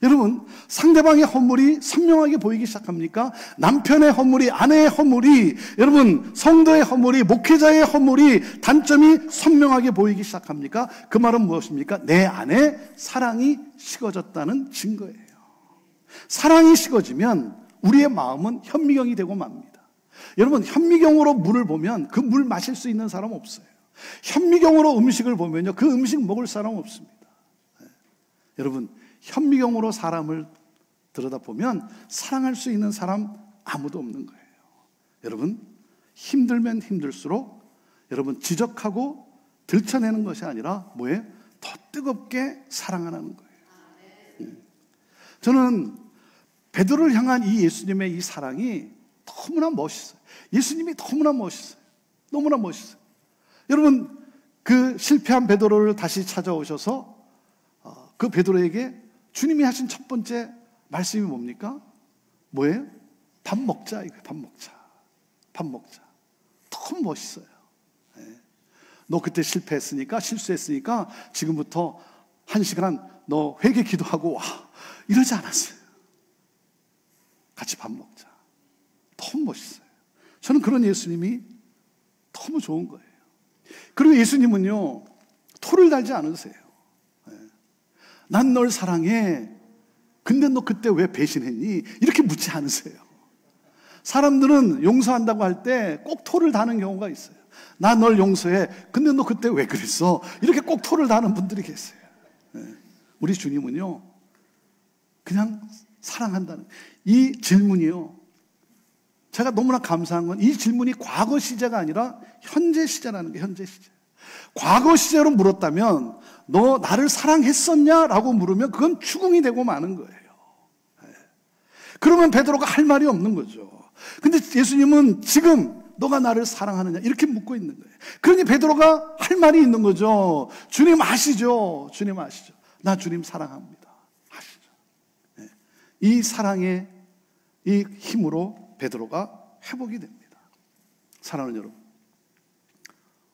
여러분, 상대방의 허물이 선명하게 보이기 시작합니까? 남편의 허물이, 아내의 허물이, 여러분 성도의 허물이, 목회자의 허물이, 단점이 선명하게 보이기 시작합니까? 그 말은 무엇입니까? 내 안에 사랑이 식어졌다는 증거예요. 사랑이 식어지면 우리의 마음은 현미경이 되고 맙니다. 여러분, 현미경으로 물을 보면 그 물 마실 수 있는 사람 없어요. 현미경으로 음식을 보면요, 그 음식 먹을 사람 없습니다. 네. 여러분, 현미경으로 사람을 들여다보면 사랑할 수 있는 사람 아무도 없는 거예요. 여러분, 힘들면 힘들수록 여러분 지적하고 들춰내는 것이 아니라 뭐예요? 더 뜨겁게 사랑하는 거예요. 저는 베드로를 향한 이 예수님의 이 사랑이 너무나 멋있어요. 예수님이 너무나 멋있어요. 너무나 멋있어요. 여러분, 그 실패한 베드로를 다시 찾아오셔서 그 베드로에게 주님이 하신 첫 번째 말씀이 뭡니까? 뭐예요? 밥 먹자, 이거예요. 밥 먹자. 너무 멋있어요. 네. 너 그때 실수했으니까 지금부터 1시간 너 회개 기도하고 와. 이러지 않았어요. 같이 밥 먹자. 너무 멋있어요. 저는 그런 예수님이 너무 좋은 거예요. 그리고 예수님은요, 토를 달지 않으세요. 난 널 사랑해. 근데 너 그때 왜 배신했니? 이렇게 묻지 않으세요. 사람들은 용서한다고 할 때 꼭 토를 다는 경우가 있어요. 나 널 용서해. 근데 너 그때 왜 그랬어? 이렇게 꼭 토를 다는 분들이 계세요. 우리 주님은요, 그냥 사랑한다는 이 질문이요, 제가 너무나 감사한 건 이 질문이 과거 시제가 아니라 현재 시제라는 게, 현재 시제. 과거 시제로 물었다면 너 나를 사랑했었냐? 라고 물으면 그건 추궁이 되고 마는 거예요. 그러면 베드로가 할 말이 없는 거죠. 근데 예수님은 지금 너가 나를 사랑하느냐? 이렇게 묻고 있는 거예요. 그러니 베드로가 할 말이 있는 거죠. 주님 아시죠? 주님 아시죠? 나 주님 사랑합니다. 아시죠? 이 사랑의 이 힘으로 베드로가 회복이 됩니다. 사랑하는 여러분,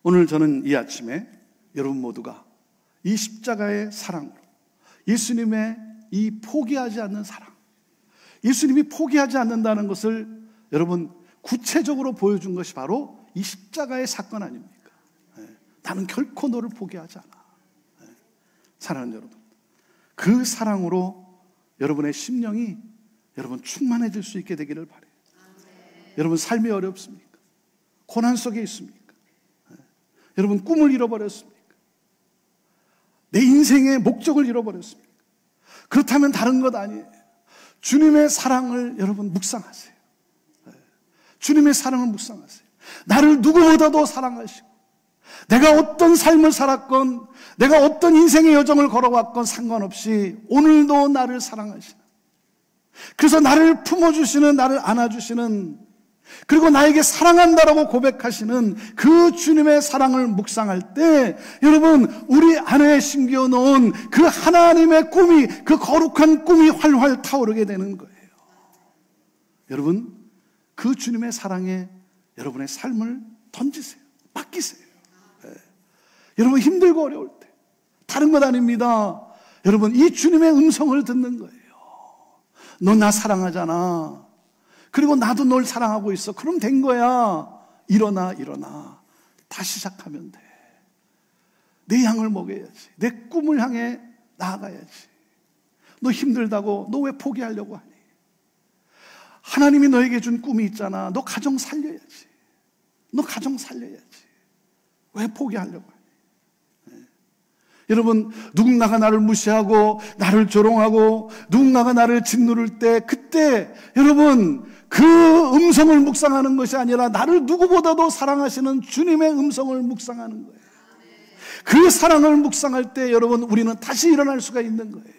오늘 저는 이 아침에 여러분 모두가 이 십자가의 사랑으로, 예수님의 이 포기하지 않는 사랑, 예수님이 포기하지 않는다는 것을 여러분 구체적으로 보여준 것이 바로 이 십자가의 사건 아닙니까? 나는 결코 너를 포기하지 않아. 사랑하는 여러분, 그 사랑으로 여러분의 심령이 여러분 충만해질 수 있게 되기를 바라요. 여러분 삶이 어렵습니까? 고난 속에 있습니까? 여러분 꿈을 잃어버렸습니까? 내 인생의 목적을 잃어버렸습니까? 그렇다면 다른 것 아니에요. 주님의 사랑을 여러분 묵상하세요. 주님의 사랑을 묵상하세요. 나를 누구보다도 사랑하시고, 내가 어떤 삶을 살았건, 내가 어떤 인생의 여정을 걸어왔건 상관없이 오늘도 나를 사랑하시는, 그래서 나를 품어주시는, 나를 안아주시는, 그리고 나에게 사랑한다라고 고백하시는 그 주님의 사랑을 묵상할 때 여러분 우리 안에 심겨 놓은 그 하나님의 꿈이, 그 거룩한 꿈이 활활 타오르게 되는 거예요. 여러분 그 주님의 사랑에 여러분의 삶을 던지세요. 맡기세요. 여러분 힘들고 어려울 때 다른 것 아닙니다. 여러분 이 주님의 음성을 듣는 거예요. 너 나 사랑하잖아. 그리고 나도 널 사랑하고 있어. 그럼 된 거야. 일어나. 다시 시작하면 돼. 내 양을 먹여야지. 내 꿈을 향해 나아가야지. 너 힘들다고 너 왜 포기하려고 하니? 하나님이 너에게 준 꿈이 있잖아. 너 가정 살려야지. 왜 포기하려고 하니? 여러분 누군가가 나를 무시하고 나를 조롱하고 누군가가 나를 짓누를 때, 그때 여러분 그 음성을 묵상하는 것이 아니라 나를 누구보다도 사랑하시는 주님의 음성을 묵상하는 거예요. 그 사랑을 묵상할 때 여러분 우리는 다시 일어날 수가 있는 거예요.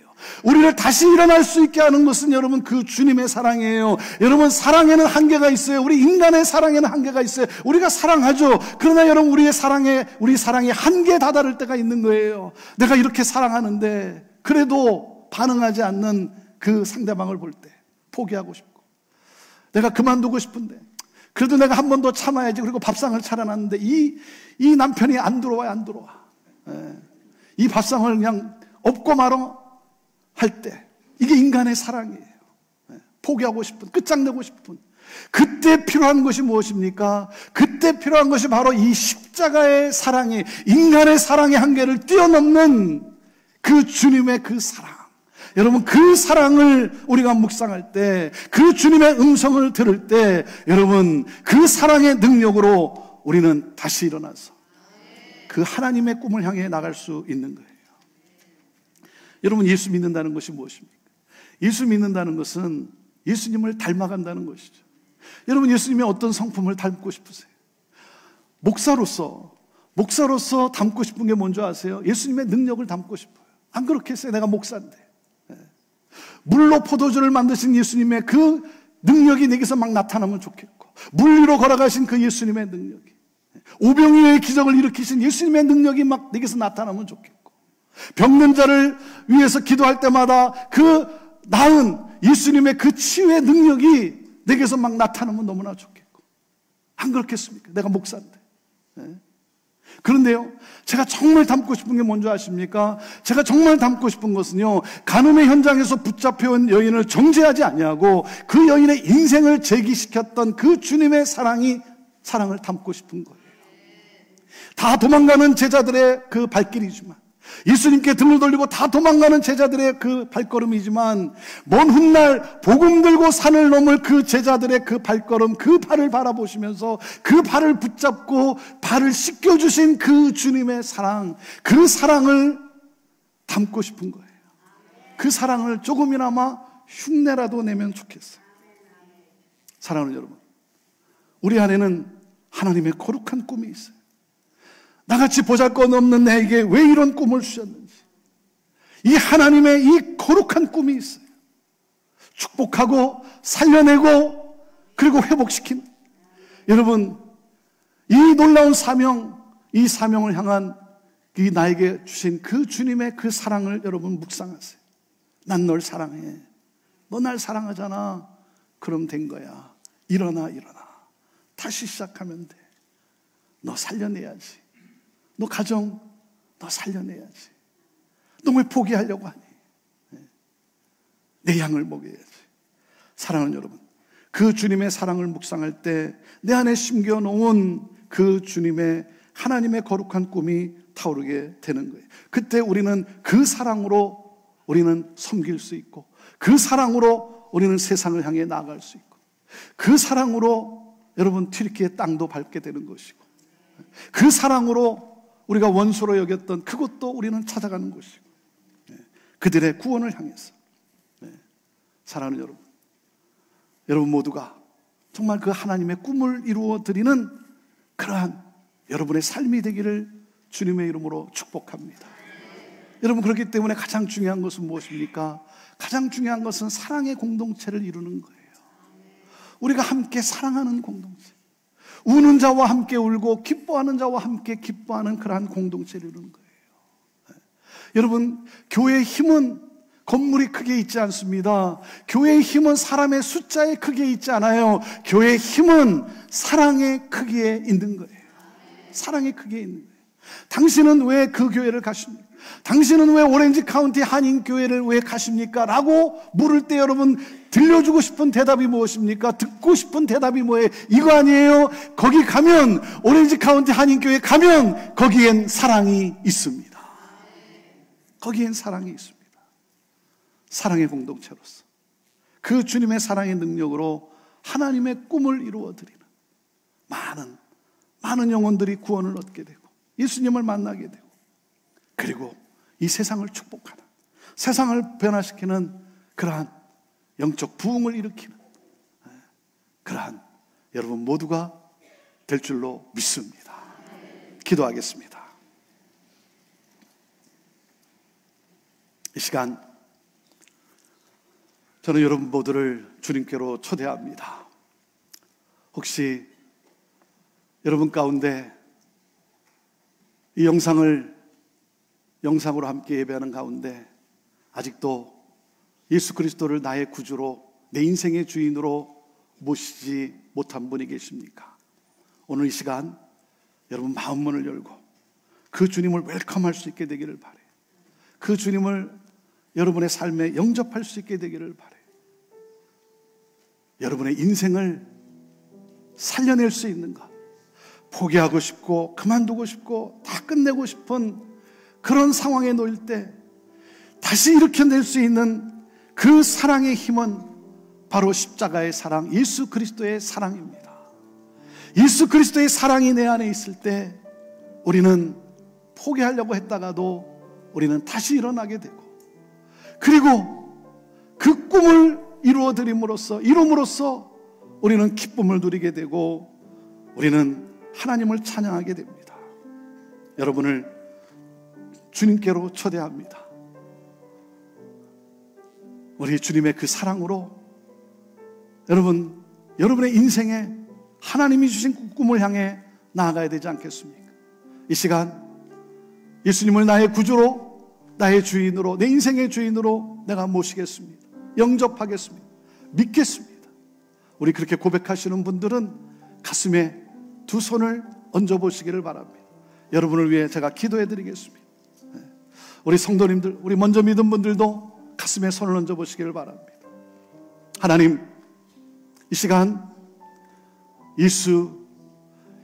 우리를 다시 일어날 수 있게 하는 것은 여러분 그 주님의 사랑이에요. 여러분 사랑에는 한계가 있어요. 우리 인간의 사랑에는 한계가 있어요. 우리가 사랑하죠. 그러나 여러분 우리 사랑이 한계에 다다를 때가 있는 거예요. 내가 이렇게 사랑하는데 그래도 반응하지 않는 그 상대방을 볼 때 포기하고 싶고, 내가 그만두고 싶은데 그래도 내가 한 번 더 참아야지. 그리고 밥상을 차려놨는데 이 남편이 안 들어와. 이 밥상을 그냥 엎고 말어 할 때, 이게 인간의 사랑이에요. 포기하고 싶은, 끝장내고 싶은, 그때 필요한 것이 무엇입니까? 그때 필요한 것이 바로 이 십자가의 사랑이, 인간의 사랑의 한계를 뛰어넘는 그 주님의 그 사랑. 여러분 그 사랑을 우리가 묵상할 때, 그 주님의 음성을 들을 때 여러분 그 사랑의 능력으로 우리는 다시 일어나서 그 하나님의 꿈을 향해 나갈 수 있는 거예요. 여러분 예수 믿는다는 것이 무엇입니까? 예수 믿는다는 것은 예수님을 닮아간다는 것이죠. 여러분 예수님의 어떤 성품을 닮고 싶으세요? 목사로서 닮고 싶은 게 뭔지 아세요? 예수님의 능력을 닮고 싶어요. 안 그렇겠어요? 내가 목사인데. 물로 포도주를 만드신 예수님의 그 능력이 내게서 막 나타나면 좋겠고, 물 위로 걸어가신 그 예수님의 능력이, 오병이어의 기적을 일으키신 예수님의 능력이 막 내게서 나타나면 좋겠고, 병든 자를 위해서 기도할 때마다 그 나은 예수님의 그 치유의 능력이 내게서 막 나타나면 너무나 좋겠고, 안 그렇겠습니까? 내가 목사인데. 그런데요, 제가 정말 담고 싶은 게 뭔지 아십니까? 제가 정말 담고 싶은 것은요, 간음의 현장에서 붙잡혀온 여인을 정죄하지 아니하고 그 여인의 인생을 재기시켰던 그 주님의 사랑을 담고 싶은 거예요. 다 도망가는 제자들의 그 발길이지만, 예수님께 등을 돌리고 다 도망가는 제자들의 그 발걸음이지만, 먼 훗날 복음 들고 산을 넘을 그 제자들의 그 발걸음, 그 발을 바라보시면서 그 발을 붙잡고 발을 씻겨주신 그 주님의 사랑, 그 사랑을 담고 싶은 거예요. 그 사랑을 조금이나마 흉내라도 내면 좋겠어요. 사랑하는 여러분, 우리 안에는 하나님의 거룩한 꿈이 있어요. 나같이 보잘것없는 내게 왜 이런 꿈을 주셨는지, 이 하나님의 이 거룩한 꿈이 있어요. 축복하고 살려내고 그리고 회복시키는, 여러분, 이 놀라운 사명, 이 사명을 향한 이 나에게 주신 그 주님의 그 사랑을 여러분 묵상하세요. 난 널 사랑해. 너 날 사랑하잖아. 그럼 된 거야. 일어나. 다시 시작하면 돼. 너 살려내야지. 너 가정, 너 살려내야지. 너 왜 포기하려고 하니? 내 양을 먹여야지. 사랑하는 여러분, 그 주님의 사랑을 묵상할 때 내 안에 심겨놓은 그 주님의 하나님의 거룩한 꿈이 타오르게 되는 거예요. 그때 우리는 그 사랑으로 우리는 섬길 수 있고, 그 사랑으로 우리는 세상을 향해 나아갈 수 있고, 그 사랑으로 여러분 튀르키의 땅도 밟게 되는 것이고, 그 사랑으로 우리가 원수로 여겼던 그것도 우리는 찾아가는 것이고, 그들의 구원을 향해서. 사랑하는 여러분 모두가 정말 그 하나님의 꿈을 이루어 드리는 그러한 여러분의 삶이 되기를 주님의 이름으로 축복합니다. 여러분, 그렇기 때문에 가장 중요한 것은 무엇입니까? 가장 중요한 것은 사랑의 공동체를 이루는 거예요. 우리가 함께 사랑하는 공동체, 우는 자와 함께 울고 기뻐하는 자와 함께 기뻐하는 그러한 공동체를 이루는 거예요. 여러분, 교회의 힘은 건물이 크게 있지 않습니다. 교회의 힘은 사람의 숫자에 크게 있지 않아요. 교회의 힘은 사랑의 크기에 있는 거예요. 사랑의 크기에 있는 거예요. 당신은 왜 그 교회를 가십니까? 당신은 왜 오렌지 카운티 한인교회를 왜 가십니까? 라고 물을 때 여러분 들려주고 싶은 대답이 무엇입니까? 듣고 싶은 대답이 뭐예요? 이거 아니에요? 거기 가면, 오렌지 카운티 한인교회 가면 거기엔 사랑이 있습니다. 거기엔 사랑이 있습니다. 사랑의 공동체로서 그 주님의 사랑의 능력으로 하나님의 꿈을 이루어드리는 많은 영혼들이 구원을 얻게 되고 예수님을 만나게 되고, 그리고 이 세상을 축복하는, 세상을 변화시키는 그러한 영적 부흥을 일으키는 그러한 여러분 모두가 될 줄로 믿습니다. 기도하겠습니다. 이 시간 저는 여러분 모두를 주님께로 초대합니다. 혹시 여러분 가운데 이 영상으로 함께 예배하는 가운데 아직도 예수 그리스도를 나의 구주로, 내 인생의 주인으로 모시지 못한 분이 계십니까? 오늘 이 시간 여러분 마음문을 열고 그 주님을 웰컴할 수 있게 되기를 바라요. 그 주님을 여러분의 삶에 영접할 수 있게 되기를 바라요. 여러분의 인생을 살려낼 수 있는가? 포기하고 싶고 그만두고 싶고 다 끝내고 싶은 그런 상황에 놓일 때 다시 일으켜낼 수 있는 그 사랑의 힘은 바로 십자가의 사랑, 예수 그리스도의 사랑입니다. 예수 그리스도의 사랑이 내 안에 있을 때 우리는 포기하려고 했다가도 우리는 다시 일어나게 되고, 그리고 그 꿈을 이루어드림으로써 우리는 기쁨을 누리게 되고 우리는 하나님을 찬양하게 됩니다. 여러분을 주님께로 초대합니다. 우리 주님의 그 사랑으로 여러분의 인생에 하나님이 주신 꿈을 향해 나아가야 되지 않겠습니까? 이 시간 예수님을 나의 구주로, 나의 주인으로, 내 인생의 주인으로 내가 모시겠습니다. 영접하겠습니다. 믿겠습니다. 우리 그렇게 고백하시는 분들은 가슴에 두 손을 얹어보시기를 바랍니다. 여러분을 위해 제가 기도해 드리겠습니다. 우리 성도님들, 우리 먼저 믿은 분들도 가슴에 손을 얹어 보시기를 바랍니다. 하나님, 이 시간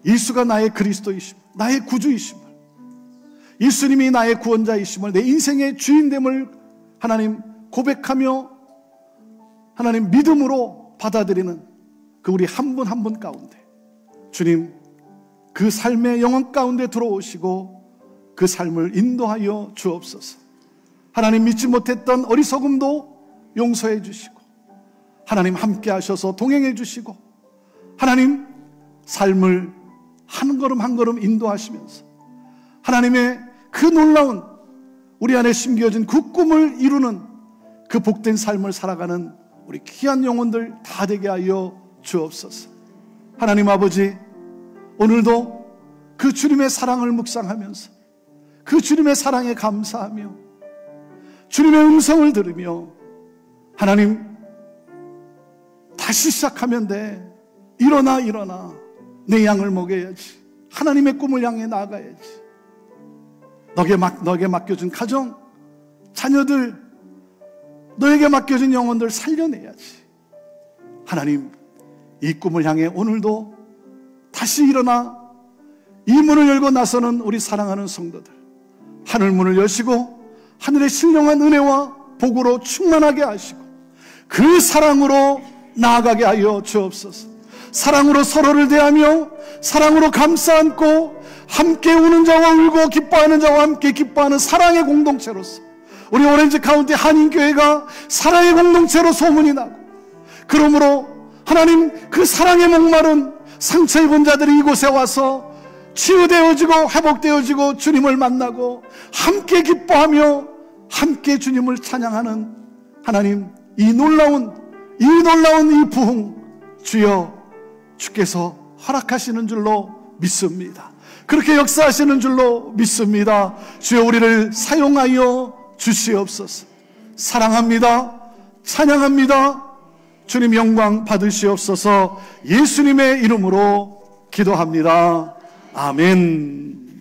예수가 나의 그리스도이심, 나의 구주이심을, 예수님이 나의 구원자이심을, 내 인생의 주인됨을 하나님 고백하며 하나님 믿음으로 받아들이는 그 우리 한 분 한 분 가운데 주님 그 삶의 영혼 가운데 들어오시고 그 삶을 인도하여 주옵소서. 하나님 믿지 못했던 어리석음도 용서해 주시고 하나님 함께 하셔서 동행해 주시고 하나님 삶을 한 걸음 한 걸음 인도하시면서 하나님의 그 놀라운 우리 안에 심겨진 그 꿈을 이루는 그 복된 삶을 살아가는 우리 귀한 영혼들 다 되게 하여 주옵소서. 하나님 아버지, 오늘도 그 주님의 사랑을 묵상하면서 그 주님의 사랑에 감사하며 주님의 음성을 들으며 하나님 다시 시작하면 돼. 일어나 내 양을 먹여야지. 하나님의 꿈을 향해 나아가야지. 너에게 맡겨준 가정, 자녀들, 너에게 맡겨진 영혼들 살려내야지. 하나님, 이 꿈을 향해 오늘도 다시 일어나 이 문을 열고 나서는 우리 사랑하는 성도들, 하늘문을 여시고 하늘의 신령한 은혜와 복으로 충만하게 하시고 그 사랑으로 나아가게 하여 주옵소서. 사랑으로 서로를 대하며 사랑으로 감싸 안고 함께 우는 자와 울고 기뻐하는 자와 함께 기뻐하는 사랑의 공동체로서 우리 오렌지 카운티 한인교회가 사랑의 공동체로 소문이 나고, 그러므로 하나님 그 사랑의 목마른 상처 입은 자들이 이곳에 와서 치유되어지고 회복되어지고 주님을 만나고 함께 기뻐하며 함께 주님을 찬양하는 하나님, 이 놀라운 이 부흥 주여 주께서 허락하시는 줄로 믿습니다. 그렇게 역사하시는 줄로 믿습니다. 주여 우리를 사용하여 주시옵소서. 사랑합니다. 찬양합니다. 주님 영광 받으시옵소서. 예수님의 이름으로 기도합니다. 아멘.